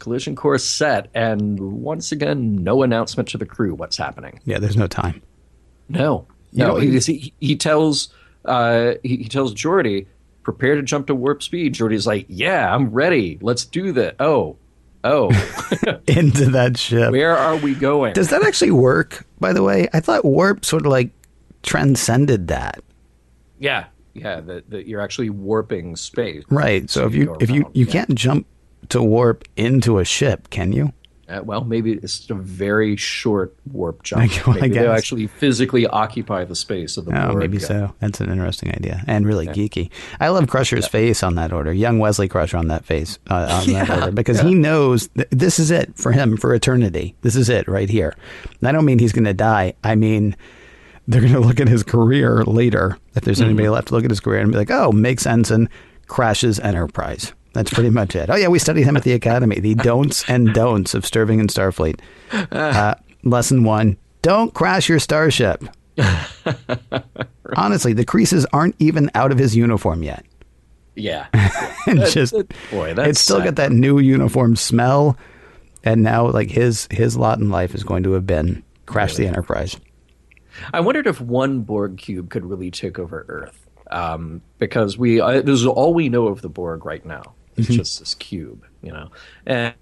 set, and once again, no announcement to the crew what's happening. Yeah, there's no time. No. He tells Geordi, prepare to jump to warp speed. Geordi's like, yeah, I'm ready. Let's do that. Oh. Into that ship. Where are we going? Does that actually work, by the way? I thought warp sort of like transcended that. Yeah, that you're actually warping space. Right. So if you can't jump to warp into a ship, can you? Well, maybe it's just a very short warp jump. Maybe they'll actually physically occupy the space of the Borg. Maybe so. That's an interesting idea and really geeky. I love Crusher's face on that order. Young Wesley Crusher on that face that order, because he knows this is it for him for eternity. This is it right here. And I don't mean he's going to die. I mean they're going to look at his career later, if there's anybody left to look at his career, and be like, oh, makes sense, and crashes Enterprise. That's pretty much it. Oh, yeah, we studied him at the Academy. The don'ts and don'ts of serving in Starfleet. Lesson 1, don't crash your starship. Honestly, the creases aren't even out of his uniform yet. Yeah. It's still got that new uniform smell. And now, like, his lot in life is going to have been crash the Enterprise. I wondered if one Borg cube could really take over Earth. Because this is all we know of the Borg right now. It's just this cube, you know. And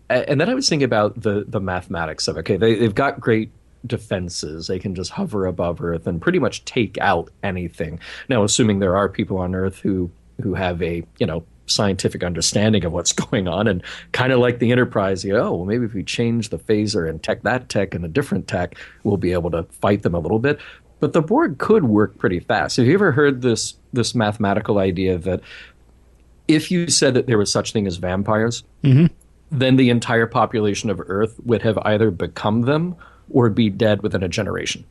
then I was thinking about the mathematics of it. Okay, they've got great defenses. They can just hover above Earth and pretty much take out anything. Now, assuming there are people on Earth who have a, scientific understanding of what's going on, and kind of like the Enterprise, well, maybe if we change the phaser and that tech and a different tech, we'll be able to fight them a little bit. But the Borg could work pretty fast. Have you ever heard this mathematical idea that if you said that there was such thing as vampires, then the entire population of Earth would have either become them or be dead within a generation?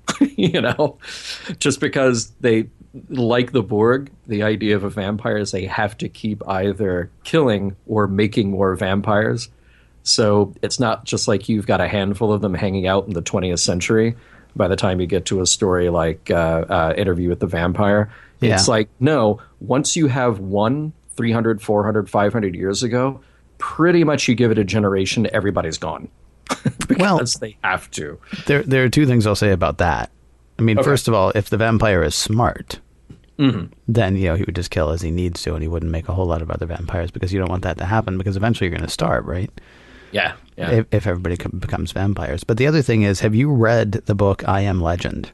Just because they, like the Borg, the idea of a vampire is they have to keep either killing or making more vampires. So it's not just like you've got a handful of them hanging out in the 20th century. By the time you get to a story like Interview with the Vampire, it's like, no, once you have one 300, 400, 500 years ago, pretty much you give it a generation, everybody's gone. Because they have to. There are two things I'll say about that. I mean, first of all, if the vampire is smart, then, he would just kill as he needs to, and he wouldn't make a whole lot of other vampires, because you don't want that to happen, because eventually you're going to starve, right? Yeah. If everybody becomes vampires. But the other thing is, have you read the book I Am Legend?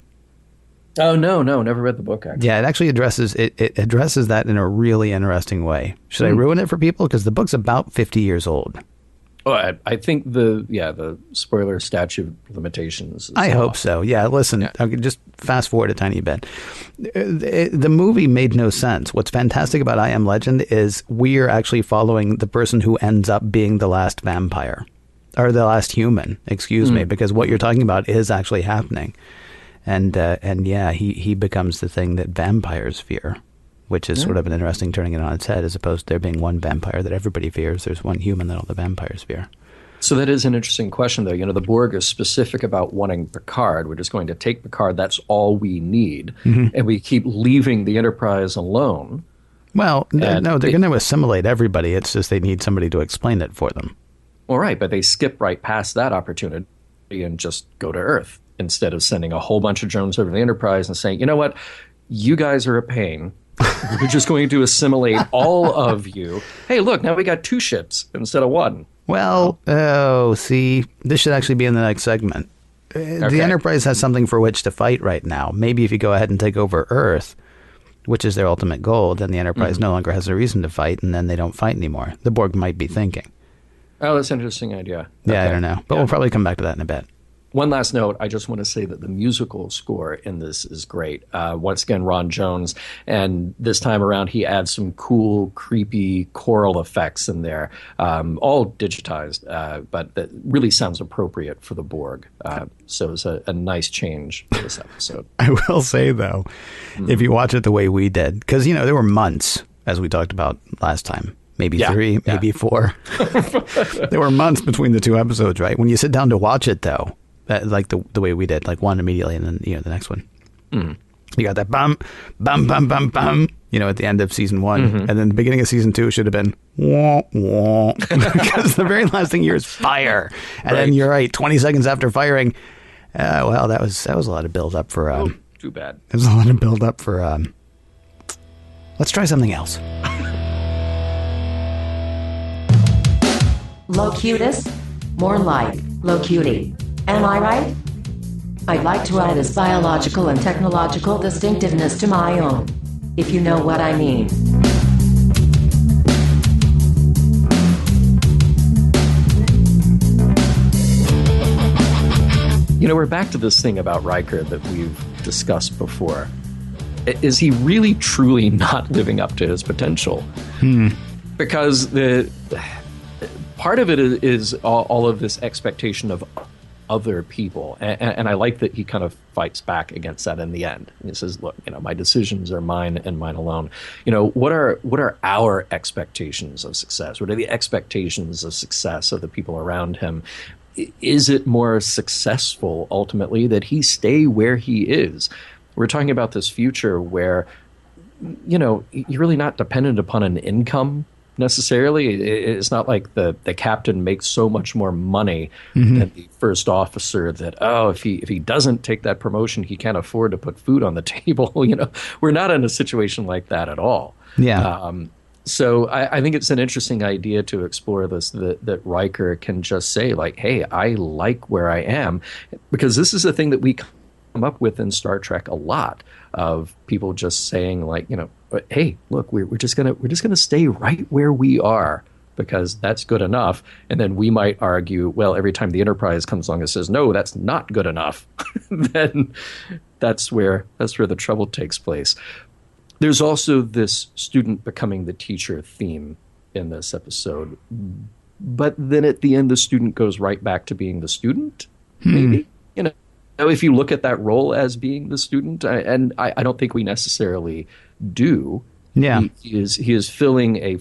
Oh, no, never read the book, actually. Yeah, it actually addresses that in a really interesting way. Should I ruin it for people? Because the book's about 50 years old. Oh, I think the spoiler statute of limitations. I hope so. Yeah, listen, I can just fast forward a tiny bit. The movie made no sense. What's fantastic about I Am Legend is we are actually following the person who ends up being the last vampire, or the last human, excuse me, because what you're talking about is actually happening. And he becomes the thing that vampires fear, which is sort of an interesting turning it on its head, as opposed to there being one vampire that everybody fears. There's one human that all the vampires fear. So that is an interesting question, though. The Borg is specific about wanting Picard. We're just going to take Picard. That's all we need. And we keep leaving the Enterprise alone. Well, no, they're going to assimilate everybody. It's just they need somebody to explain it for them. All right, but they skip right past that opportunity and just go to Earth instead of sending a whole bunch of drones over to the Enterprise and saying, you know what, you guys are a pain. We're just going to assimilate all of you. Hey, look, now we got 2 ships instead of 1. Well, see, this should actually be in the next segment. The Enterprise has something for which to fight right now. Maybe if you go ahead and take over Earth, which is their ultimate goal, then the Enterprise no longer has a reason to fight, and then they don't fight anymore. The Borg might be thinking. Oh, that's an interesting idea. Yeah, I don't know. But we'll probably come back to that in a bit. One last note, I just want to say that the musical score in this is great. Once again, Ron Jones, and this time around he adds some cool, creepy choral effects in there, all digitized, but that really sounds appropriate for the Borg. So it's a nice change for this episode. I will say, though, if you watch it the way we did, because, there were months, as we talked about last time. Maybe 3, maybe 4. There were months between the 2 episodes, right? When you sit down to watch it, though, like the way we did, like one immediately and then the next one. You got that bum bum bum bum bum, at the end of season 1, and then the beginning of season 2 should have been wah, wah, because the very last thing you hear is fire, and then you're right, 20 seconds after firing. Well, that was a lot of build up for. Too bad. It was a lot of build up for. Let's try something else. Locutus? More like Locuti. Am I right? I'd like to add this biological and technological distinctiveness to my own, if you know what I mean. We're back to this thing about Riker that we've discussed before. Is he really, truly not living up to his potential? Because part of it is all of this expectation of other people, and I like that he kind of fights back against that in the end. He says, "Look, my decisions are mine and mine alone. What are our expectations of success? What are the expectations of success of the people around him? Is it more successful ultimately that he stay where he is? We're talking about this future where, you're really not dependent upon an income." Necessarily, it's not like the captain makes so much more money than the first officer that if he doesn't take that promotion, he can't afford to put food on the table. We're not in a situation like that at all. Yeah. So I think it's an interesting idea to explore this, that Riker can just say, like, hey, I like where I am, because this is a thing that we come up with in Star Trek a lot, of people just saying, like, hey, look, we're just gonna stay right where we are because that's good enough. And then we might argue, well, every time the Enterprise comes along and says, no, that's not good enough, then that's where the trouble takes place. There's also this student becoming the teacher theme in this episode. But then at the end, the student goes right back to being the student, maybe. You know, if you look at that role as being the student, and I don't think we necessarily do. Yeah. He is filling a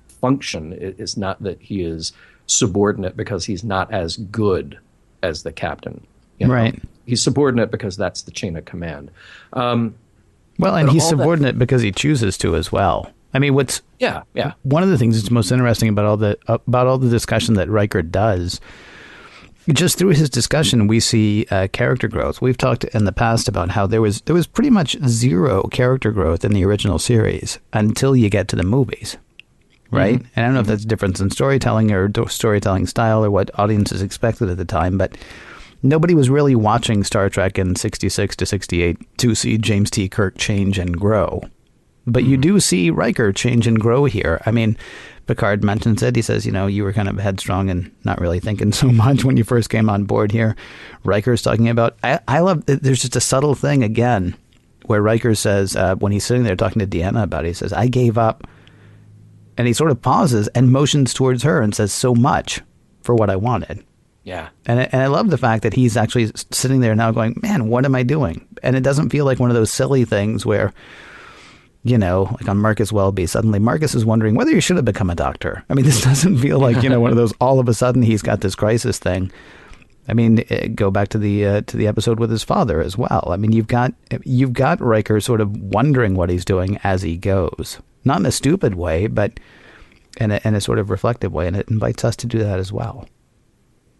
function. It's not that he is subordinate because he's not as good as the captain. You know? Right. He's subordinate because that's the chain of command. Well, and he's subordinate because he chooses to as well. I mean, one of the things that's most interesting about all the discussion that Riker does, just through his discussion, we see character growth. We've talked in the past about how there was pretty much zero character growth in the original series until you get to the movies, right? Mm-hmm. And I don't know if that's a difference in storytelling or storytelling style or what audiences expected at the time, but nobody was really watching Star Trek in 66 to 68 to see James T. Kirk change and grow. But you do see Riker change and grow here. I mean, Picard mentions it. He says, you were kind of headstrong and not really thinking so much when you first came on board here. Riker's talking about, I love, there's just a subtle thing again, where Riker says, when he's sitting there talking to Deanna about it, he says, I gave up. And he sort of pauses and motions towards her and says, so much for what I wanted. Yeah. And I love the fact that he's actually sitting there now going, man, what am I doing? And it doesn't feel like one of those silly things where, like on Marcus Welby, suddenly Marcus is wondering whether he should have become a doctor. I mean, this doesn't feel like, one of those all of a sudden he's got this crisis thing. I mean, go back to the episode with his father as well. I mean, you've got Riker sort of wondering what he's doing as he goes. Not in a stupid way, but in a sort of reflective way. And it invites us to do that as well.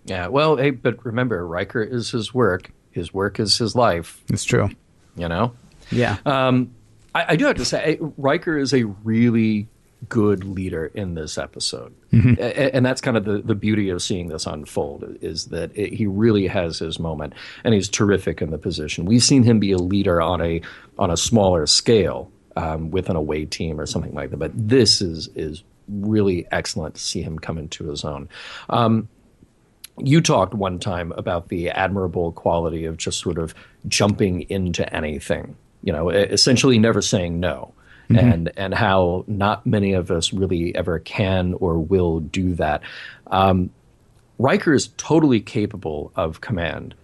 Yeah, well, hey, but remember, Riker is his work. His work is his life. It's true. Yeah. I do have to say, Riker is a really good leader in this episode. Mm-hmm. And that's kind of the beauty of seeing this unfold, is that he really has his moment, and he's terrific in the position. We've seen him be a leader on a smaller scale with an away team or something like that, but this is really excellent to see him come into his own. You talked one time about the admirable quality of just sort of jumping into anything, essentially never saying no, mm-hmm. and how not many of us really ever can or will do that. Riker is totally capable of command,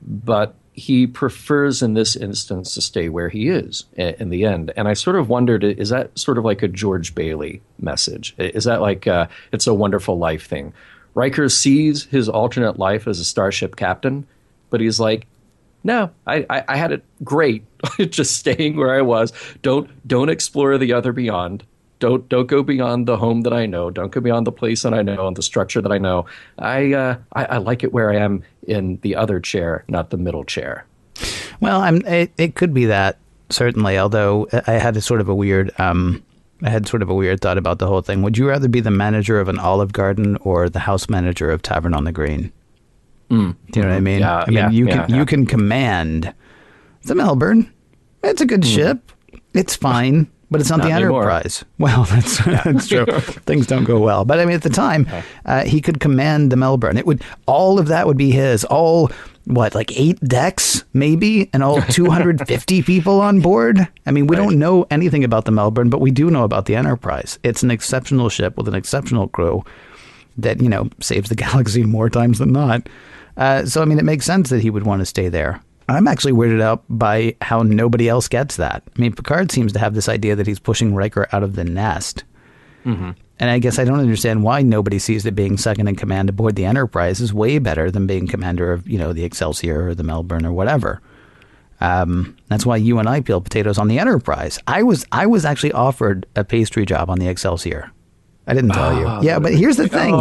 but he prefers in this instance to stay where he is in the end. And I sort of wondered, is that sort of like a George Bailey message? Is that like It's a Wonderful Life thing? Riker sees his alternate life as a starship captain, but he's like, no, I had it great just staying where I was. Don't explore the other beyond. Don't go beyond the home that I know. Don't go beyond the place that I know and the structure that I know. I like it where I am in the other chair, not the middle chair. Well, it could be that, certainly, although I had a sort of a weird thought about the whole thing. Would you rather be the manager of an Olive Garden or the house manager of Tavern on the Green? Do you know what I mean? Yeah, you can command the Melbourne. It's a good ship. It's fine, but it's not the Enterprise. Well, that's true. Things don't go well. But I mean, at the time, he could command the Melbourne. All of that would be his. All, like 8 decks, maybe, and all 250 people on board? I mean, we don't know anything about the Melbourne, but we do know about the Enterprise. It's an exceptional ship with an exceptional crew that, saves the galaxy more times than not. So, I mean, it makes sense that he would want to stay there. I'm actually weirded out by how nobody else gets that. I mean, Picard seems to have this idea that he's pushing Riker out of the nest. Mm-hmm. And I guess I don't understand why nobody sees that being second in command aboard the Enterprise is way better than being commander of, the Excelsior or the Melbourne or whatever. That's why you and I peel potatoes on the Enterprise. I was actually offered a pastry job on the Excelsior. I didn't tell you. Yeah, but here's the thing.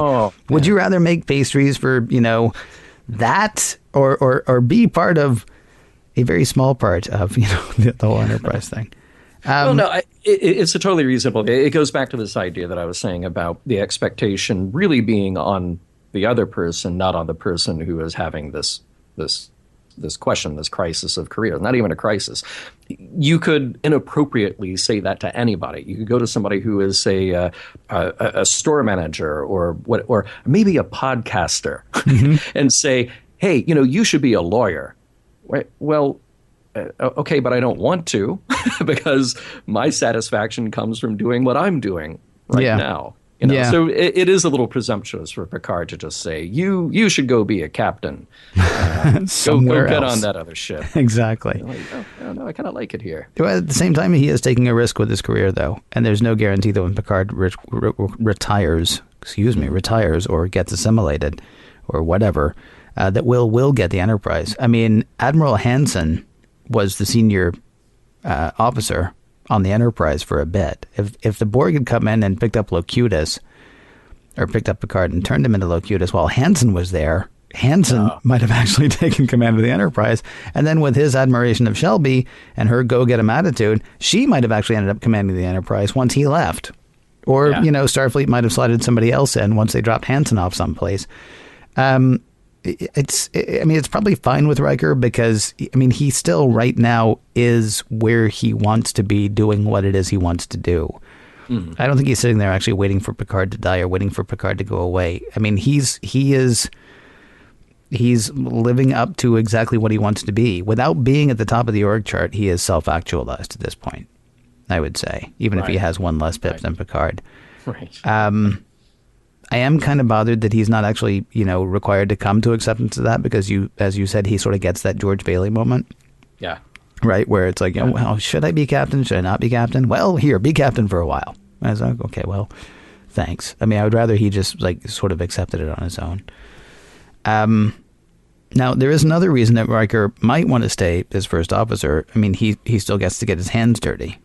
Would you rather make pastries for, that or be part of a very small part of, the whole Enterprise thing? Well, no, it's a totally reasonable. It goes back to this idea that I was saying about the expectation really being on the other person, not on the person who is having this question, this crisis of career. Not even a crisis. You could inappropriately say that to anybody. You could go to somebody who is, say, a store manager or maybe a podcaster, mm-hmm. and say, "Hey, you should be a lawyer." Right? Well, okay, but I don't want to because my satisfaction comes from doing what I'm doing right now. So it is a little presumptuous for Picard to just say, you should go be a captain. Go get on that other ship. Exactly. Like, no, I kind of like it here. Well, at the same time, he is taking a risk with his career, though. And there's no guarantee that when Picard retires or gets assimilated or whatever, that will get the Enterprise. I mean, Admiral Hansen was the senior officer on the Enterprise for a bit. If the Borg had come in and picked up Locutus, or picked up Picard and turned him into Locutus while Hansen was there, Hansen might have actually taken command of the Enterprise. And then with his admiration of Shelby and her go-get-him attitude, she might have actually ended up commanding the Enterprise once he left. Or, Starfleet might have slotted somebody else in once they dropped Hansen off someplace. It's probably fine with Riker because, he still right now is where he wants to be doing what it is he wants to do. I don't think he's sitting there actually waiting for Picard to die or waiting for Picard to go away. He's living up to exactly what he wants to be. Without being at the top of the org chart, he is self-actualized at this point, I would say, even if he has one less pip than Picard. Right. I am kind of bothered that he's not actually, required to come to acceptance of that because as you said, he sort of gets that George Bailey moment. Yeah. Right, where it's like, well, should I be captain? Should I not be captain? Well, here, be captain for a while. I was like, okay, well, thanks. I would rather he just sort of accepted it on his own. Now, there is another reason that Riker might want to stay as first officer. He still gets to get his hands dirty.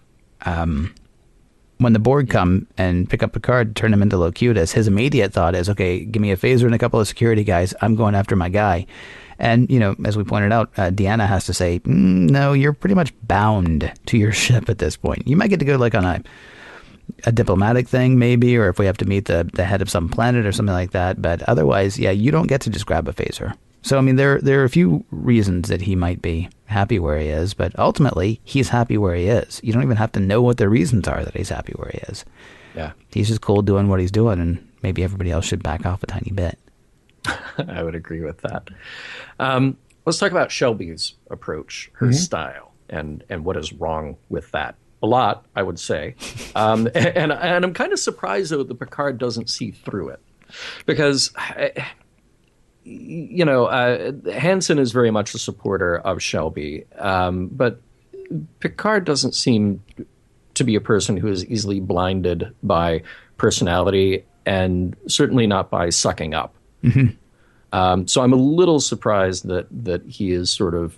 When the Borg come and pick up Picard, turn him into Locutus, his immediate thought is, okay, give me a phaser and a couple of security guys. I'm going after my guy. And, as we pointed out, Deanna has to say, no, you're pretty much bound to your ship at this point. You might get to go on a diplomatic thing maybe, or if we have to meet the head of some planet or something like that. But otherwise, you don't get to just grab a phaser. So, there are a few reasons that he might be happy where he is, but ultimately, he's happy where he is. You don't even have to know what the reasons are that he's happy where he is. Yeah. He's just cool doing what he's doing, and maybe everybody else should back off a tiny bit. I would agree with that. Let's talk about Shelby's approach, her style, and what is wrong with that. A lot, I would say. And I'm kind of surprised, though, that Picard doesn't see through it. Because, Hansen is very much a supporter of Shelby. But Picard doesn't seem to be a person who is easily blinded by personality and certainly not by sucking up. So I'm a little surprised that he is sort of,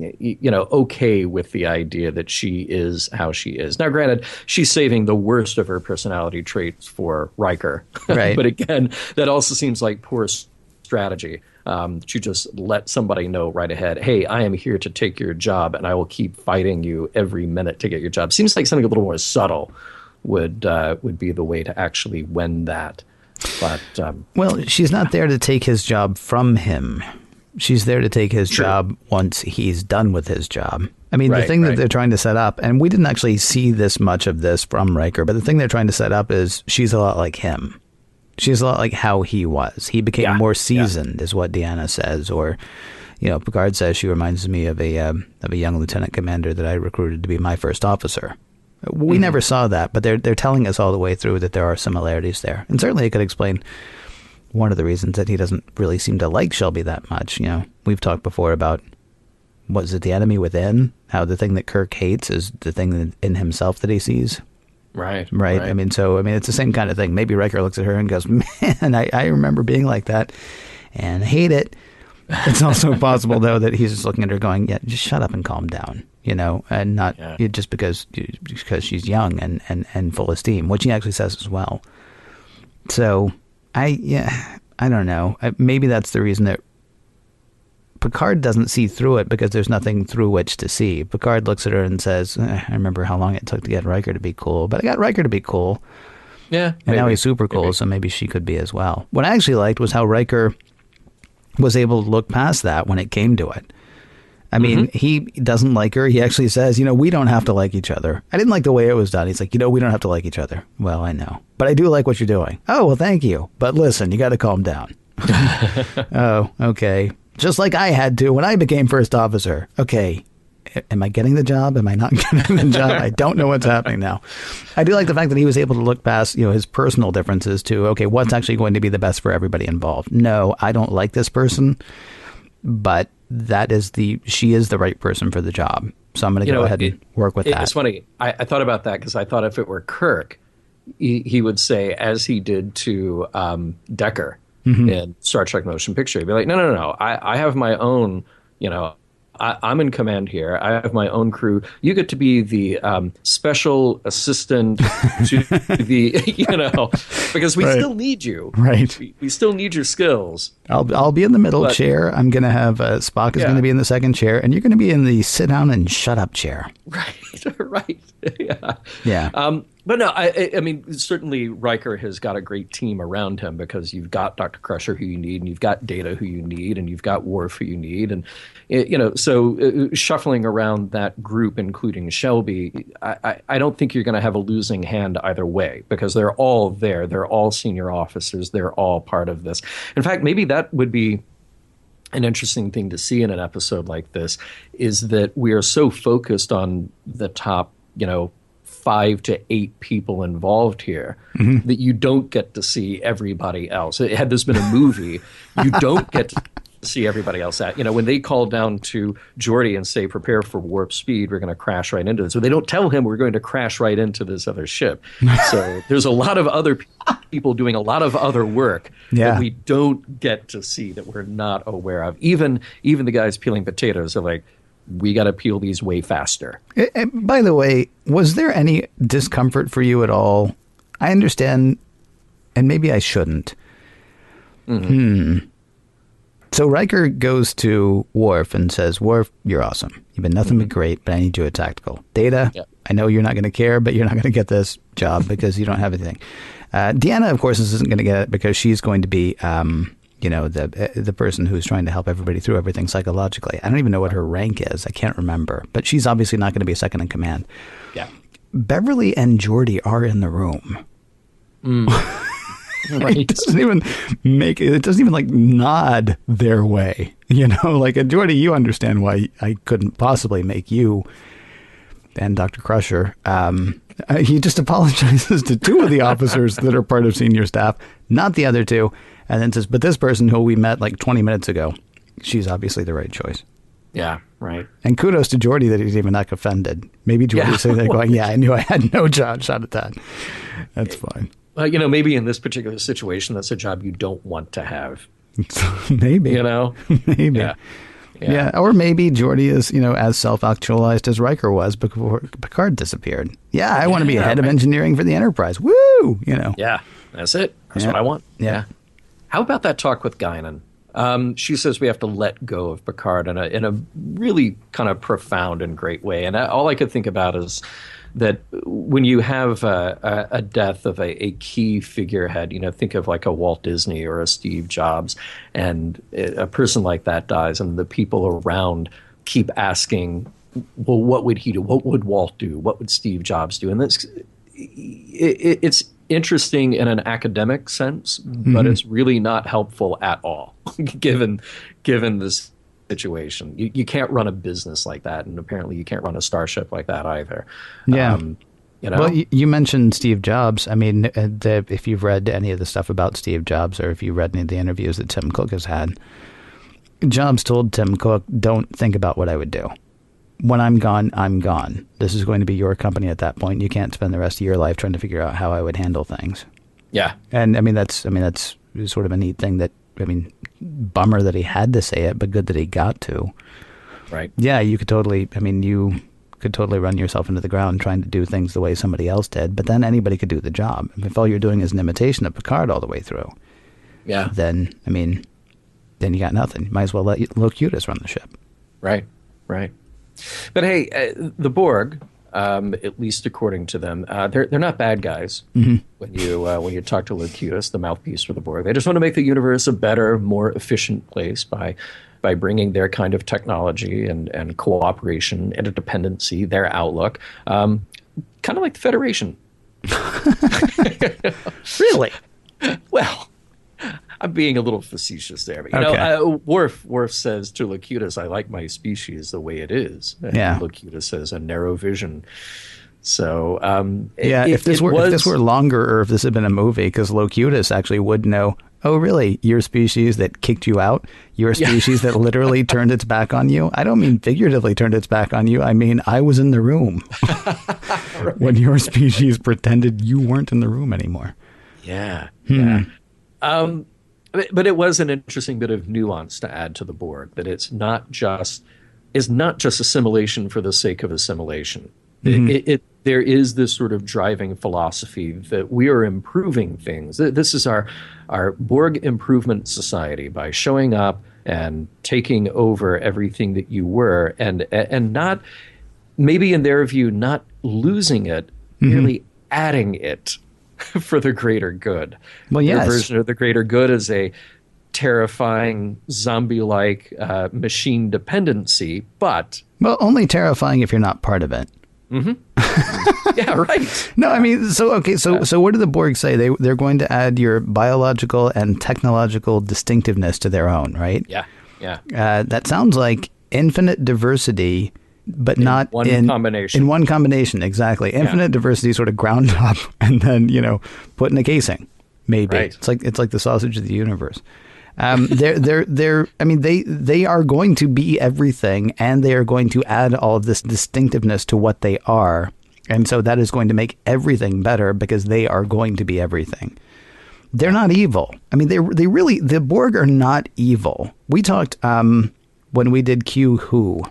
okay with the idea that she is how she is. Now, granted, she's saving the worst of her personality traits for Riker. Right. But again, that also seems like poor strategy to just let somebody know right ahead, hey, I am here to take your job and I will keep fighting you every minute to get your job. Seems like something a little more subtle would be the way to actually win that. But well, she's not there to take his job from him. She's there to take his job once he's done with his job. The thing that they're trying to set up, and we didn't actually see this much of this from Riker, but the thing they're trying to set up is she's a lot like him. She's a lot like how he was. He became more seasoned, is what Deanna says, or Picard says she reminds me of a young lieutenant commander that I recruited to be my first officer. We never saw that, but they're telling us all the way through that there are similarities there. And certainly it could explain one of the reasons that he doesn't really seem to like Shelby that much. We've talked before about, was it the enemy within? How the thing that Kirk hates is the thing in himself that he sees. Right. It's the same kind of thing. Maybe Riker looks at her and goes, man, I remember being like that and I hate it. It's also possible, though, that he's just looking at her going, yeah, just shut up and calm down, and not just because she's young and full of steam, which he actually says as well. So, I don't know. Maybe that's the reason that Picard doesn't see through it, because there's nothing through which to see. Picard looks at her and says, I remember how long it took to get Riker to be cool, but I got Riker to be cool. Yeah. And now he's super cool, so maybe she could be as well. What I actually liked was how Riker was able to look past that when it came to it. He doesn't like her. He actually says, we don't have to like each other. I didn't like the way it was done. He's like, we don't have to like each other. Well, I know. But I do like what you're doing. Oh, well, thank you. But listen, you got to calm down. Oh, okay. Just like I had to when I became first officer. Okay. am I getting the job? Am I not getting the job? I don't know what's happening now. I do like the fact that he was able to look past, his personal differences to, okay, what's actually going to be the best for everybody involved? No, I don't like this person, but she is the right person for the job. So I'm going to go ahead and work with that. It's funny. I thought about that because I thought if it were Kirk, he would say, as he did to Decker in Star Trek Motion Picture, he'd be like, no. I have my own, I'm in command here. I have my own crew. You get to be the special assistant to the, because we still need you. Right. We still need your skills. I'll be in the middle chair. I'm going to have Spock is going to be in the second chair, and you're going to be in the sit down and shut up chair. Right. Yeah. Yeah. But no, I mean, certainly Riker has got a great team around him because you've got Dr. Crusher who you need, and you've got Data who you need, and you've got Worf who you need. And, so shuffling around that group, including Shelby, I don't think you're going to have a losing hand either way because they're all there. They're all senior officers. They're all part of this. In fact, maybe that would be an interesting thing to see in an episode like this is that we are so focused on the top, 5 to 8 people involved here that you don't get to see everybody else. Had this been a movie, you don't get to see everybody else at. When they call down to Geordi and say, prepare for warp speed, we're going to crash right into it. So they don't tell him we're going to crash right into this other ship. So there's a lot of other people doing a lot of other work that we don't get to see, that we're not aware of. Even the guys peeling potatoes are like, we got to peel these way faster. By the way, was there any discomfort for you at all? I understand, and maybe I shouldn't. So Riker goes to Worf and says, Worf, you're awesome. You've been nothing but great, but I need you at tactical. Data, I know you're not going to care, but you're not going to get this job because you don't have anything. Deanna, of course, isn't going to get it because she's going to be... the person who's trying to help everybody through everything psychologically. I don't even know what her rank is. I can't remember. But she's obviously not going to be second in command. Yeah. Beverly and Geordi are in the room. Right. It doesn't even like nod their way. Like Geordi, you understand why I couldn't possibly make you and Dr. Crusher. He just apologizes to 2 of the officers that are part of senior staff, not the other 2. And then says, but this person who we met like 20 minutes ago, she's obviously the right choice. Yeah, right. And kudos to Geordi that he's even not offended. Maybe Geordi's sitting there going, I knew I had no shot at that. That's fine. Maybe in this particular situation, that's a job you don't want to have. Maybe. Maybe. Yeah. Or maybe Geordi is, as self-actualized as Riker was before Picard disappeared. Yeah, I want to be head of engineering for the Enterprise. Woo! Yeah, that's it. That's what I want. Yeah. How about that talk with Guinan? She says we have to let go of Picard in a really kind of profound and great way. And all I could think about is that when you have a death of a key figurehead, think of like a Walt Disney or a Steve Jobs, and a person like that dies, and the people around keep asking, well, what would he do? What would Walt do? What would Steve Jobs do? And it's interesting in an academic sense, but it's really not helpful at all, given this situation. You can't run a business like that, and apparently you can't run a starship like that either. Yeah. Well, you mentioned Steve Jobs. I mean, if you've read any of the stuff about Steve Jobs, or if you read any of the interviews that Tim Cook has had, Jobs told Tim Cook, don't think about what I would do. When I'm gone, I'm gone. This is going to be your company at that point. You can't spend the rest of your life trying to figure out how I would handle things. Yeah. And that's sort of a neat thing bummer that he had to say it, but good that he got to. Right. Yeah, you could totally run yourself into the ground trying to do things the way somebody else did, but then anybody could do the job. If all you're doing is an imitation of Picard all the way through, then you got nothing. You might as well let Locutus run the ship. Right. But hey, the Borg, at least according to them, they're not bad guys. When you talk to Locutus, the mouthpiece for the Borg, they just want to make the universe a better, more efficient place by bringing their kind of technology and cooperation, interdependency, their outlook, kind of like the Federation. Really? Well, I'm being a little facetious there. But, Worf says to Locutus, "I like my species the way it is." And Locutus says, "A narrow vision." So, if this were longer, or if this had been a movie, because Locutus actually would know. Oh, really? Your species that kicked you out? Your species that literally turned its back on you? I don't mean figuratively turned its back on you. I mean, I was in the room when your species pretended you weren't in the room anymore. Yeah. But it was an interesting bit of nuance to add to the Borg, that it's not just assimilation for the sake of assimilation. There is this sort of driving philosophy that we are improving things. This is our Borg Improvement Society, by showing up and taking over everything that you were, and not, maybe in their view, not losing it, merely adding it for the greater good. Well, yes. Their version of the greater good is a terrifying zombie-like machine dependency, but... Well, only terrifying if you're not part of it. Yeah, right. No, I mean, so what do the Borg say? They're going to add your biological and technological distinctiveness to their own, right? Yeah. That sounds like infinite diversity, but not in combination. In one combination, exactly. Infinite diversity sort of ground up and then, put in a casing, maybe. Right. It's like the sausage of the universe. They are going to be everything, and they are going to add all of this distinctiveness to what they are. And so that is going to make everything better, because they are going to be everything. They're not evil. I mean, the Borg are not evil. We talked, when we did Q Who,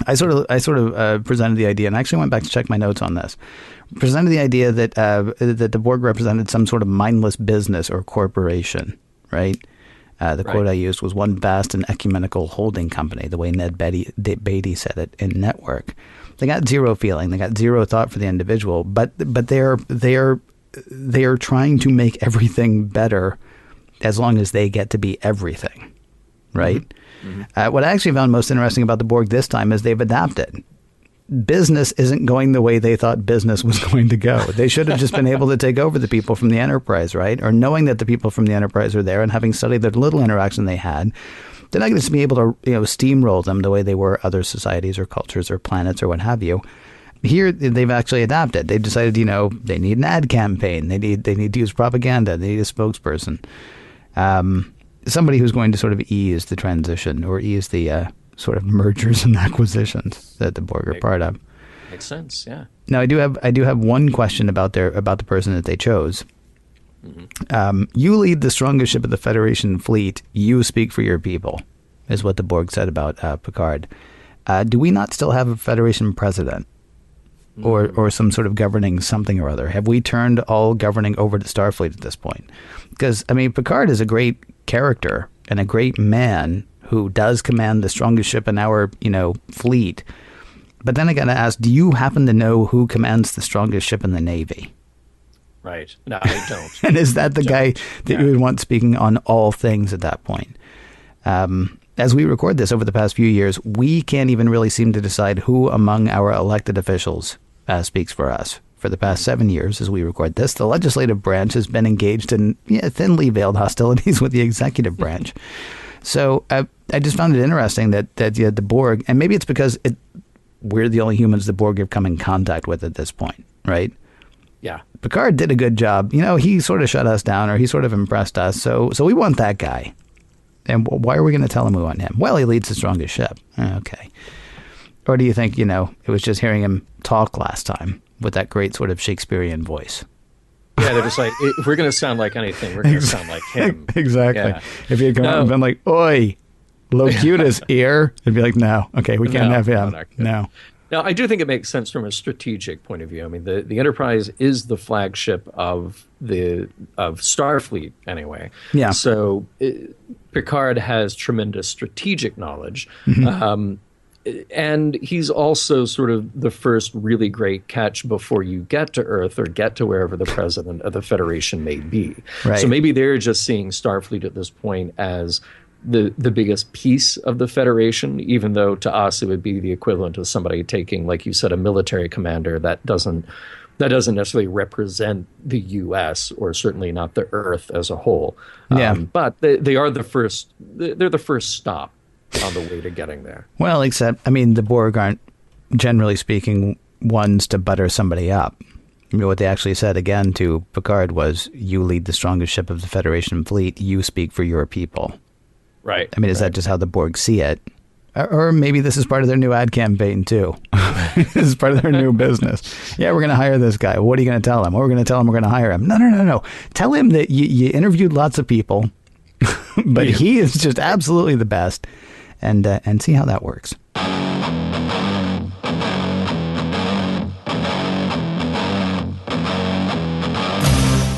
I sort of presented the idea, and I actually went back to check my notes on this. Presented the idea that the Borg represented some sort of mindless business or corporation. Right? The quote I used was one vast and ecumenical holding company, the way Ned Beatty said it in Network. They got zero feeling. They got zero thought for the individual, but they are trying to make everything better as long as they get to be everything. Right? What I actually found most interesting about the Borg this time is they've adapted. Business isn't going the way they thought business was going to go. They should have just been able to take over the people from the Enterprise, right? Or knowing that the people from the Enterprise are there and having studied the little interaction they had, they're not going to be able to steamroll them the way they were other societies or cultures or planets or what have you. Here, they've actually adapted. They've decided, they need an ad campaign. They need to use propaganda. They need a spokesperson. Somebody who's going to sort of ease the transition or ease the sort of mergers and acquisitions that the Borg are part of. Makes sense, yeah. Now, I do have one question about the person that they chose. You lead the strongest ship of the Federation fleet. You speak for your people, is what the Borg said about Picard. Do we not still have a Federation president? Or some sort of governing something or other? Have we turned all governing over to Starfleet at this point? Because, Picard is a great character and a great man who does command the strongest ship in our, fleet. But then I got to ask, do you happen to know who commands the strongest ship in the Navy? Right. No, I don't. And is that the guy that you would want speaking on all things at that point? As we record this over the past few years, we can't even really seem to decide who among our elected officials speaks for us. For the past 7 years, as we record this, the legislative branch has been engaged in thinly veiled hostilities with the executive branch. So I just found it interesting that the Borg, and maybe it's because we're the only humans the Borg have come in contact with at this point, right? Yeah. Picard did a good job. He sort of shut us down, or he sort of impressed us. So we want that guy. And why are we going to tell him we want him? Well, he leads the strongest ship. Okay. Or do you think, it was just hearing him talk last time with that great sort of Shakespearean voice? Yeah, they're just like, if we're going to sound like anything, we're going to sound like him. Exactly. Yeah. If you had come out and been like, oi, Locutus ear, it'd be like, no, okay, we can't have him. No. Now, I do think it makes sense from a strategic point of view. The Enterprise is the flagship of Starfleet anyway. Yeah. So Picard has tremendous strategic knowledge. And he's also sort of the first really great catch before you get to Earth or get to wherever the president of the Federation may be. Right. So maybe they're just seeing Starfleet at this point as the biggest piece of the Federation, even though to us it would be the equivalent of somebody taking, like you said, a military commander that doesn't that doesn't necessarily represent the U.S. or certainly not the Earth as a whole. Yeah. But they are the first. They're the first stop on the way to getting there. Well, except, I mean, the Borg aren't, generally speaking, ones to butter somebody up. I mean, what they actually said again to Picard was, "You lead the strongest ship of the Federation fleet. You speak for your people." Right. I mean, is that just how the Borg see it? Or maybe this is part of their new ad campaign, too. This is part of their new business. Yeah, we're going to hire this guy. What are you going to tell him? Well, we're going to tell him we're going to hire him. No. Tell him that you interviewed lots of people, but he is just absolutely the best. And see how that works.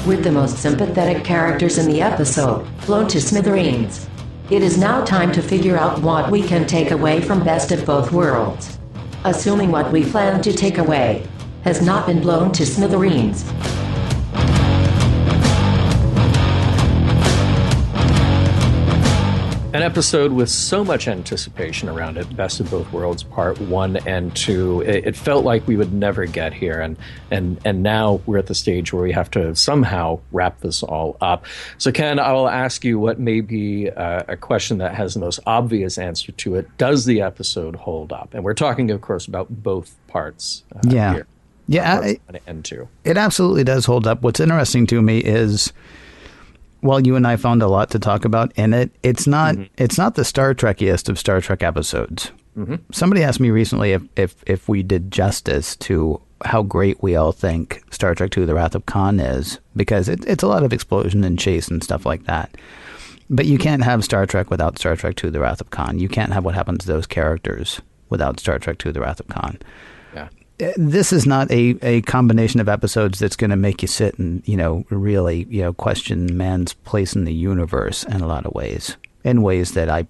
With the most sympathetic characters in the episode blown to smithereens, it is now time to figure out what we can take away from Best of Both Worlds. Assuming what we plan to take away has not been blown to smithereens. An episode with so much anticipation around it, Best of Both Worlds Part 1 and 2. It felt like we would never get here, and now we're at the stage where we have to somehow wrap this all up. So Ken, I will ask you what may be a question that has the most obvious answer to it. Does the episode hold up? And we're talking, of course, about both parts here. Yeah, Part 1 and 2. It absolutely does hold up. What's interesting to me is, while you and I found a lot to talk about in it, it's not the Star Trekiest of Star Trek episodes. Mm-hmm. Somebody asked me recently if we did justice to how great we all think Star Trek II: The Wrath of Khan is, because it's a lot of explosion and chase and stuff like that. But you can't have Star Trek without Star Trek II: The Wrath of Khan. You can't have what happens to those characters without Star Trek II: The Wrath of Khan. Yeah. This is not a combination of episodes that's going to make you sit and, really, question man's place in the universe in a lot of ways, in ways that I,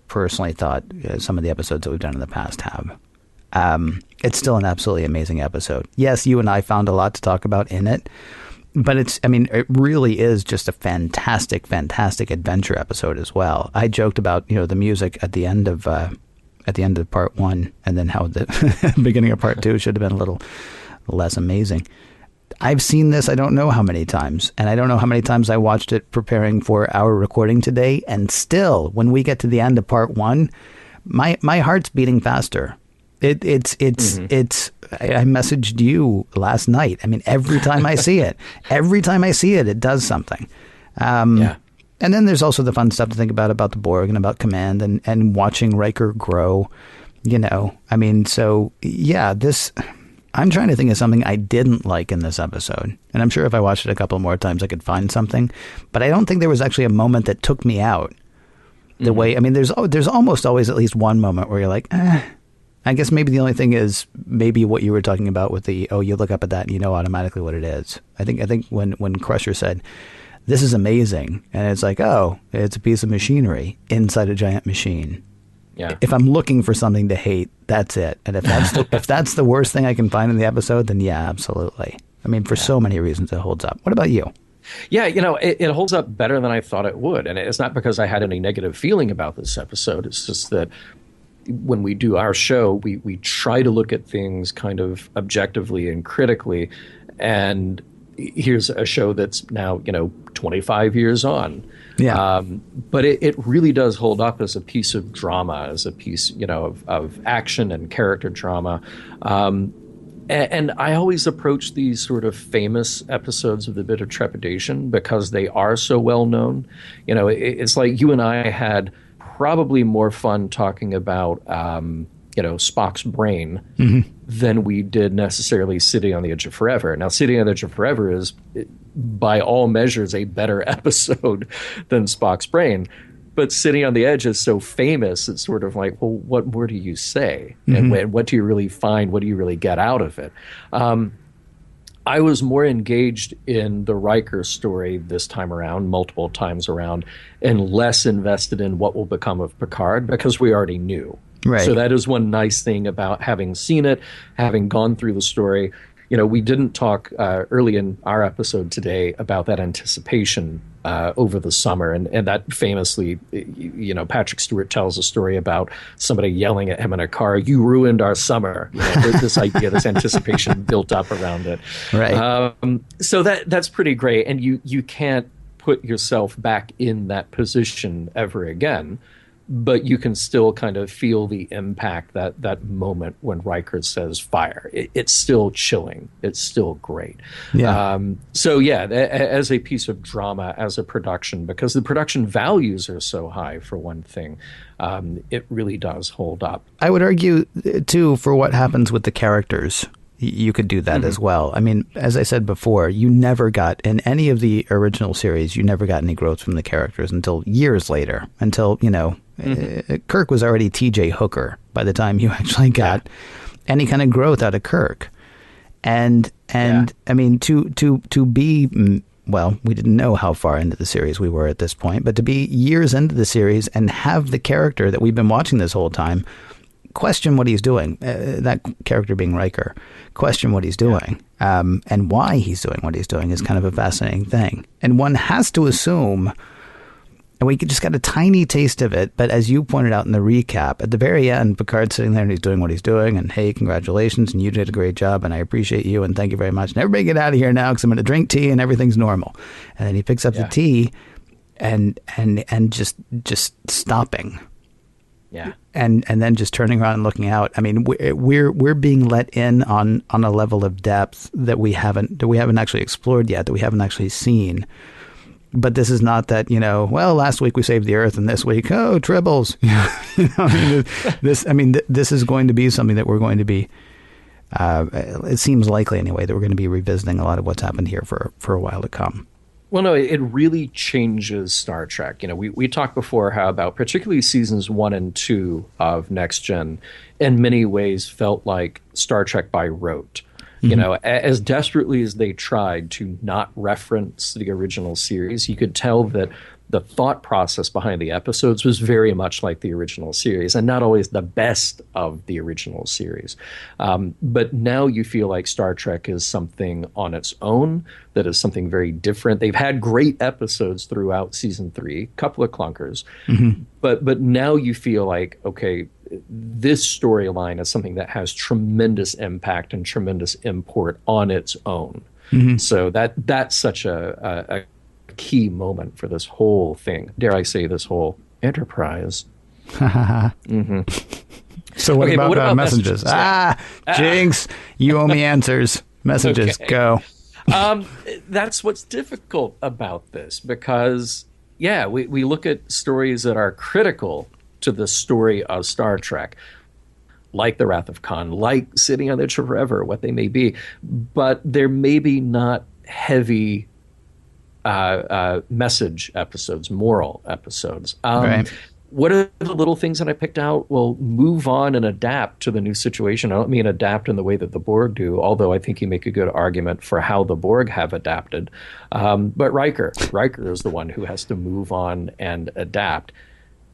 personally thought some of the episodes that we've done in the past have. It's still an absolutely amazing episode. Yes, you and I found a lot to talk about in it, but it really is just a fantastic, fantastic adventure episode as well. I joked about, the music at the end of part 1, and then how the beginning of part 2 should have been a little less amazing. I've seen this I don't know how many times, and I don't know how many times I watched it preparing for our recording today, and still, when we get to the end of part 1, my heart's beating faster. I messaged you last night. I mean, every time I see it, it does something. Yeah. And then there's also the fun stuff to think about the Borg and about Command and watching Riker grow, So, yeah, I'm trying to think of something I didn't like in this episode. And I'm sure if I watched it a couple more times, I could find something. But I don't think there was actually a moment that took me out. The way, there's almost always at least one moment where you're like, I guess maybe the only thing is maybe what you were talking about with you look up at that and you know automatically what it is. I think when Crusher said, "This is amazing," and it's like, oh, it's a piece of machinery inside a giant machine. Yeah. If I'm looking for something to hate, that's it. And if that's the worst thing I can find in the episode, then yeah, absolutely. For so many reasons it holds up. What about you? Yeah, it holds up better than I thought it would. And it's not because I had any negative feeling about this episode. It's just that when we do our show, we try to look at things kind of objectively and critically. And here's a show that's now, 25 years on. Yeah. But it really does hold up as a piece of drama, as a piece, of action and character drama. And I always approach these sort of famous episodes with a bit of trepidation because they are so well known. It's like you and I had probably more fun talking about, Spock's brain than we did necessarily City on the Edge of Forever. Now, City on the Edge of Forever is, by all measures, a better episode than Spock's brain. But City on the Edge is so famous, it's sort of like, well, what more do you say? And what do you really find? What do you really get out of it? I was more engaged in the Riker story this time around, multiple times around, and less invested in what will become of Picard because we already knew. Right. So that is one nice thing about having seen it, having gone through the story. We didn't talk early in our episode today about that anticipation over the summer, and that famously, you know, Patrick Stewart tells a story about somebody yelling at him in a car, "You ruined our summer." You know, this idea, this anticipation built up around it. Right. So that's pretty great, and you can't put yourself back in that position ever again. But you can still kind of feel the impact, that moment when Riker says fire. It's still chilling. It's still great. Yeah. So yeah, as a piece of drama, as a production, because the production values are so high, for one thing, it really does hold up. I would argue, too, for what happens with the characters, you could do that as well. I mean, as I said before, you never got, in any of the original series, you never got any growth from the characters until years later, until, you know, Kirk was already TJ Hooker by the time you actually got any kind of growth out of Kirk. And I mean, to be, well, we didn't know how far into the series we were at this point, but to be years into the series and have the character that we've been watching this whole time question what he's doing, that character being Riker, question what he's doing, and why he's doing what he's doing is kind of a fascinating thing. And one has to assume, and we just got a tiny taste of it, but as you pointed out in the recap, at the very end, Picard's sitting there and he's doing what he's doing, and hey, congratulations, and you did a great job, and I appreciate you, and thank you very much, and everybody get out of here now because I'm going to drink tea and everything's normal. And then he picks up the tea and just stopping. Yeah. And then just turning around and looking out. I mean, we're being let in on a level of depth that we haven't actually explored yet, that we haven't actually seen. But this is not that, you know, well, last week we saved the Earth and this week, oh, tribbles. You know, this is going to be something that we're going to be, it seems likely anyway, that we're going to be revisiting a lot of what's happened here for a while to come. Well, no, it really changes Star Trek. You know, we talked before how about particularly seasons 1 and 2 of Next Gen in many ways felt like Star Trek by rote. You know, as desperately as they tried to not reference the original series, you could tell that the thought process behind the episodes was very much like the original series, and not always the best of the original series. But now you feel like Star Trek is something on its own, that is something very different. They've had great episodes throughout season 3, a couple of clunkers, but now you feel like, okay, this storyline is something that has tremendous impact and tremendous import on its own. So that's such a key moment for this whole thing. Dare I say, this whole enterprise. So what about messages? Jinx, you owe me answers. Messages, go. That's what's difficult about this, because, we look at stories that are critical to the story of Star Trek, like The Wrath of Khan, like Sitting on the Edge of Forever, what they may be, but they're maybe not heavy message episodes, moral episodes. Right. What are the little things that I picked out? Well, move on and adapt to the new situation. I don't mean adapt in the way that the Borg do, although I think you make a good argument for how the Borg have adapted. But Riker is the one who has to move on and adapt.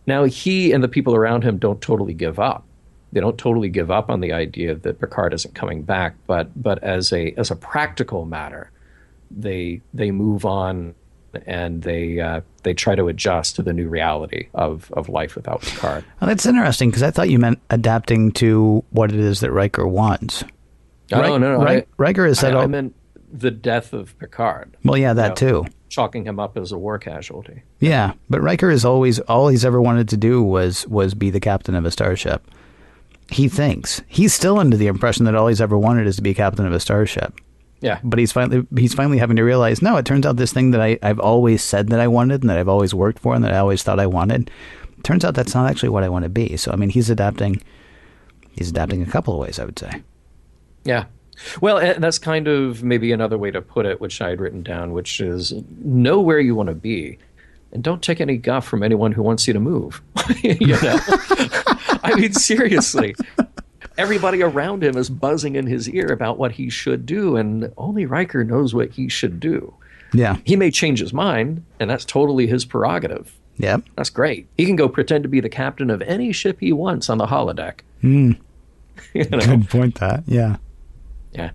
Now, he and the people around him don't totally give up. They don't totally give up on the idea that Picard isn't coming back, but as a practical matter, they move on and they try to adjust to the new reality of life without Picard. Well, that's interesting, because I thought you meant adapting to what it is that Riker wants. No. Riker has said, I meant the death of Picard. Well, yeah, that too. Chalking him up as a war casualty. Yeah, but Riker is always, all he's ever wanted to do was be the captain of a starship. He thinks. He's still under the impression that all he's ever wanted is to be captain of a starship. Yeah. But he's finally having to realize, no, it turns out this thing that I've always said that I wanted and that I've always worked for and that I always thought I wanted, turns out that's not actually what I want to be. So, I mean, he's adapting a couple of ways, I would say. Yeah. Well, and that's kind of maybe another way to put it, which I had written down, which is know where you want to be and don't take any guff from anyone who wants you to move. You know? I mean, seriously. Everybody around him is buzzing in his ear about what he should do, and only Riker knows what he should do. Yeah. He may change his mind, and that's totally his prerogative. Yeah. That's great. He can go pretend to be the captain of any ship he wants on the holodeck. You know? Good point, that. Yeah. Yeah.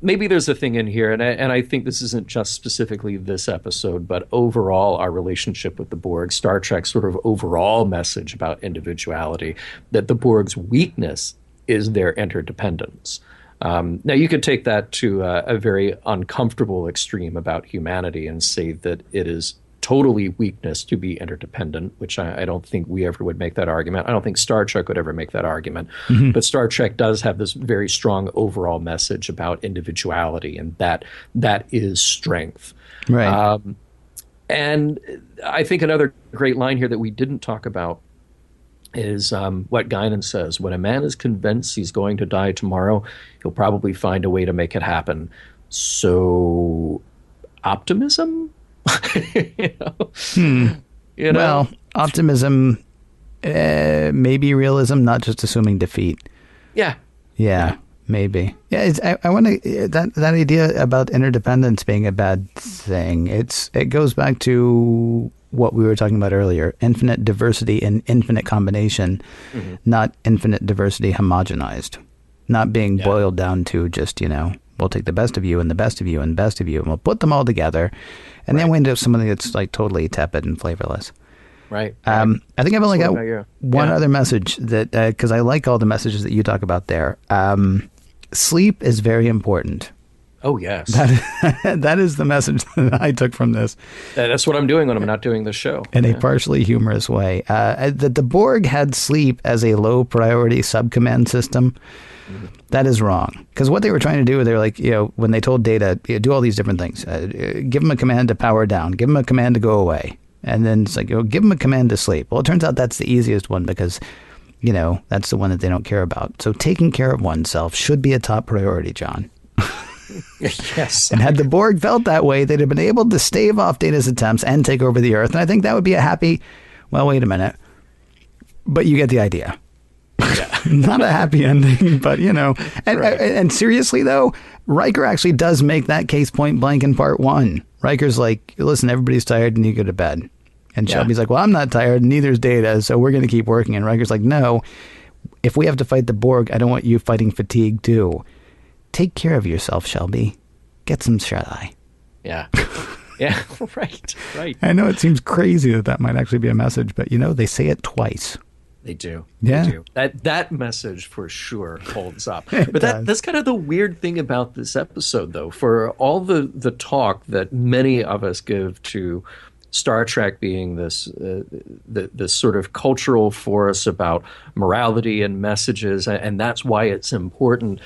Maybe there's a thing in here, and I think this isn't just specifically this episode, but overall our relationship with the Borg, Star Trek's sort of overall message about individuality, that the Borg's weakness is their interdependence. Now, you could take that to a very uncomfortable extreme about humanity and say that it is totally weakness to be interdependent, which I don't think we ever would make that argument. I don't think Star Trek would ever make that argument. Mm-hmm. But Star Trek does have this very strong overall message about individuality, and that is strength. Right. And I think another great line here that we didn't talk about is what Guinan says. When a man is convinced he's going to die tomorrow, he'll probably find a way to make it happen. So, optimism? You know? Well, optimism, maybe realism, not just assuming defeat. Yeah, maybe. Yeah, I want to that idea about interdependence being a bad thing. It goes back to what we were talking about earlier: infinite diversity and infinite combination, mm-hmm. not infinite diversity homogenized, not being boiled down to just we'll take the best of you and the best of you and the best of you, and we'll put them all together. And then we end up something that's like totally tepid and flavorless. Right. I think I've only got one other message that, because I like all the messages that you talk about there. Sleep is very important. Oh, yes. That is the message that I took from this. That's what I'm doing when I'm not doing the show. In a partially humorous way. That the Borg had sleep as a low priority subcommand system. Mm-hmm. That is wrong. Because what they were trying to do, they were like, when they told Data, do all these different things. Give them a command to power down. Give them a command to go away. And then it's like, give them a command to sleep. Well, it turns out that's the easiest one because, that's the one that they don't care about. So taking care of oneself should be a top priority, John. Yes. And had the Borg felt that way, they'd have been able to stave off Data's attempts and take over the Earth. And I think that would be a happy, well, wait a minute. But you get the idea. Yeah. Not a happy ending, but and seriously though, Riker actually does make that case point blank in part 1. Riker's like, listen, everybody's tired and you go to bed. And Shelby's like, well, I'm not tired, neither's Data, so we're going to keep working. And Riker's like, no, if we have to fight the Borg, I don't want you fighting fatigue too. Take care of yourself, Shelby. Get some shut-eye. Yeah. Yeah, right. I know it seems crazy that might actually be a message, but they say it twice. They do. Yeah. They do. That message for sure holds up. But that's kind of the weird thing about this episode, though. For all the talk that many of us give to Star Trek being this sort of cultural force about morality and messages, and that's why it's important.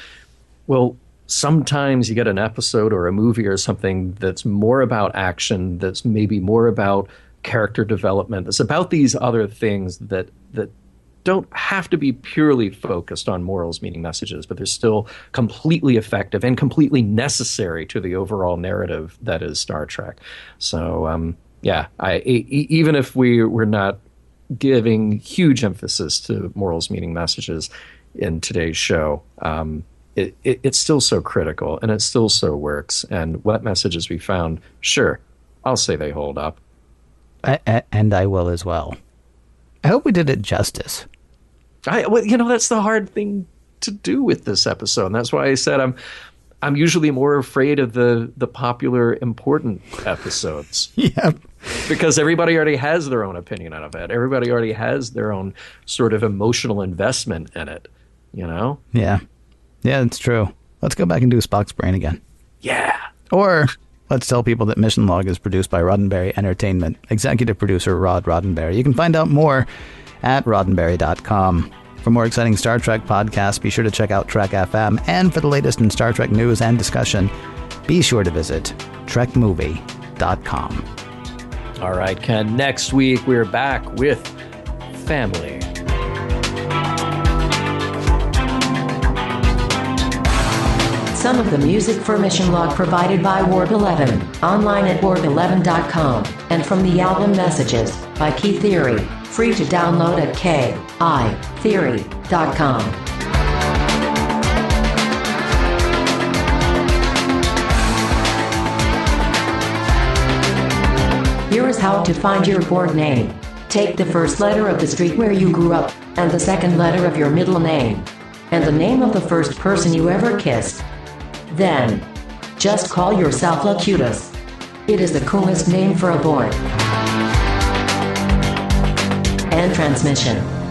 Well, sometimes you get an episode or a movie or something that's more about action, that's maybe more about character development. It's about these other things that don't have to be purely focused on morals, meaning messages, but they're still completely effective and completely necessary to the overall narrative that is Star Trek. So, even if we're not giving huge emphasis to morals, meaning messages in today's show, it's still so critical and it still so works. And what messages we found, sure, I'll say they hold up. And I will as well. I hope we did it justice. That's the hard thing to do with this episode. And that's why I said I'm usually more afraid of the popular important episodes. Yep. Because everybody already has their own opinion of it. Everybody already has their own sort of emotional investment in it, Yeah. Yeah, it's true. Let's go back and do Spock's Brain again. Yeah. Or let's tell people that Mission Log is produced by Roddenberry Entertainment. Executive producer Rod Roddenberry. You can find out more at roddenberry.com. For more exciting Star Trek podcasts, be sure to check out Trek FM. And for the latest in Star Trek news and discussion, be sure to visit trekmovie.com. All right, Ken. Next week, we're back with family. Some of the music for Mission Log provided by Warp 11, online at warp11.com, and from the album Messages by Key Theory, free to download at kitheory.com. Here is how to find your Borg name. Take the first letter of the street where you grew up, and the second letter of your middle name, and the name of the first person you ever kissed. Then, just call yourself Locutus. It is the coolest name for a Borg. End transmission.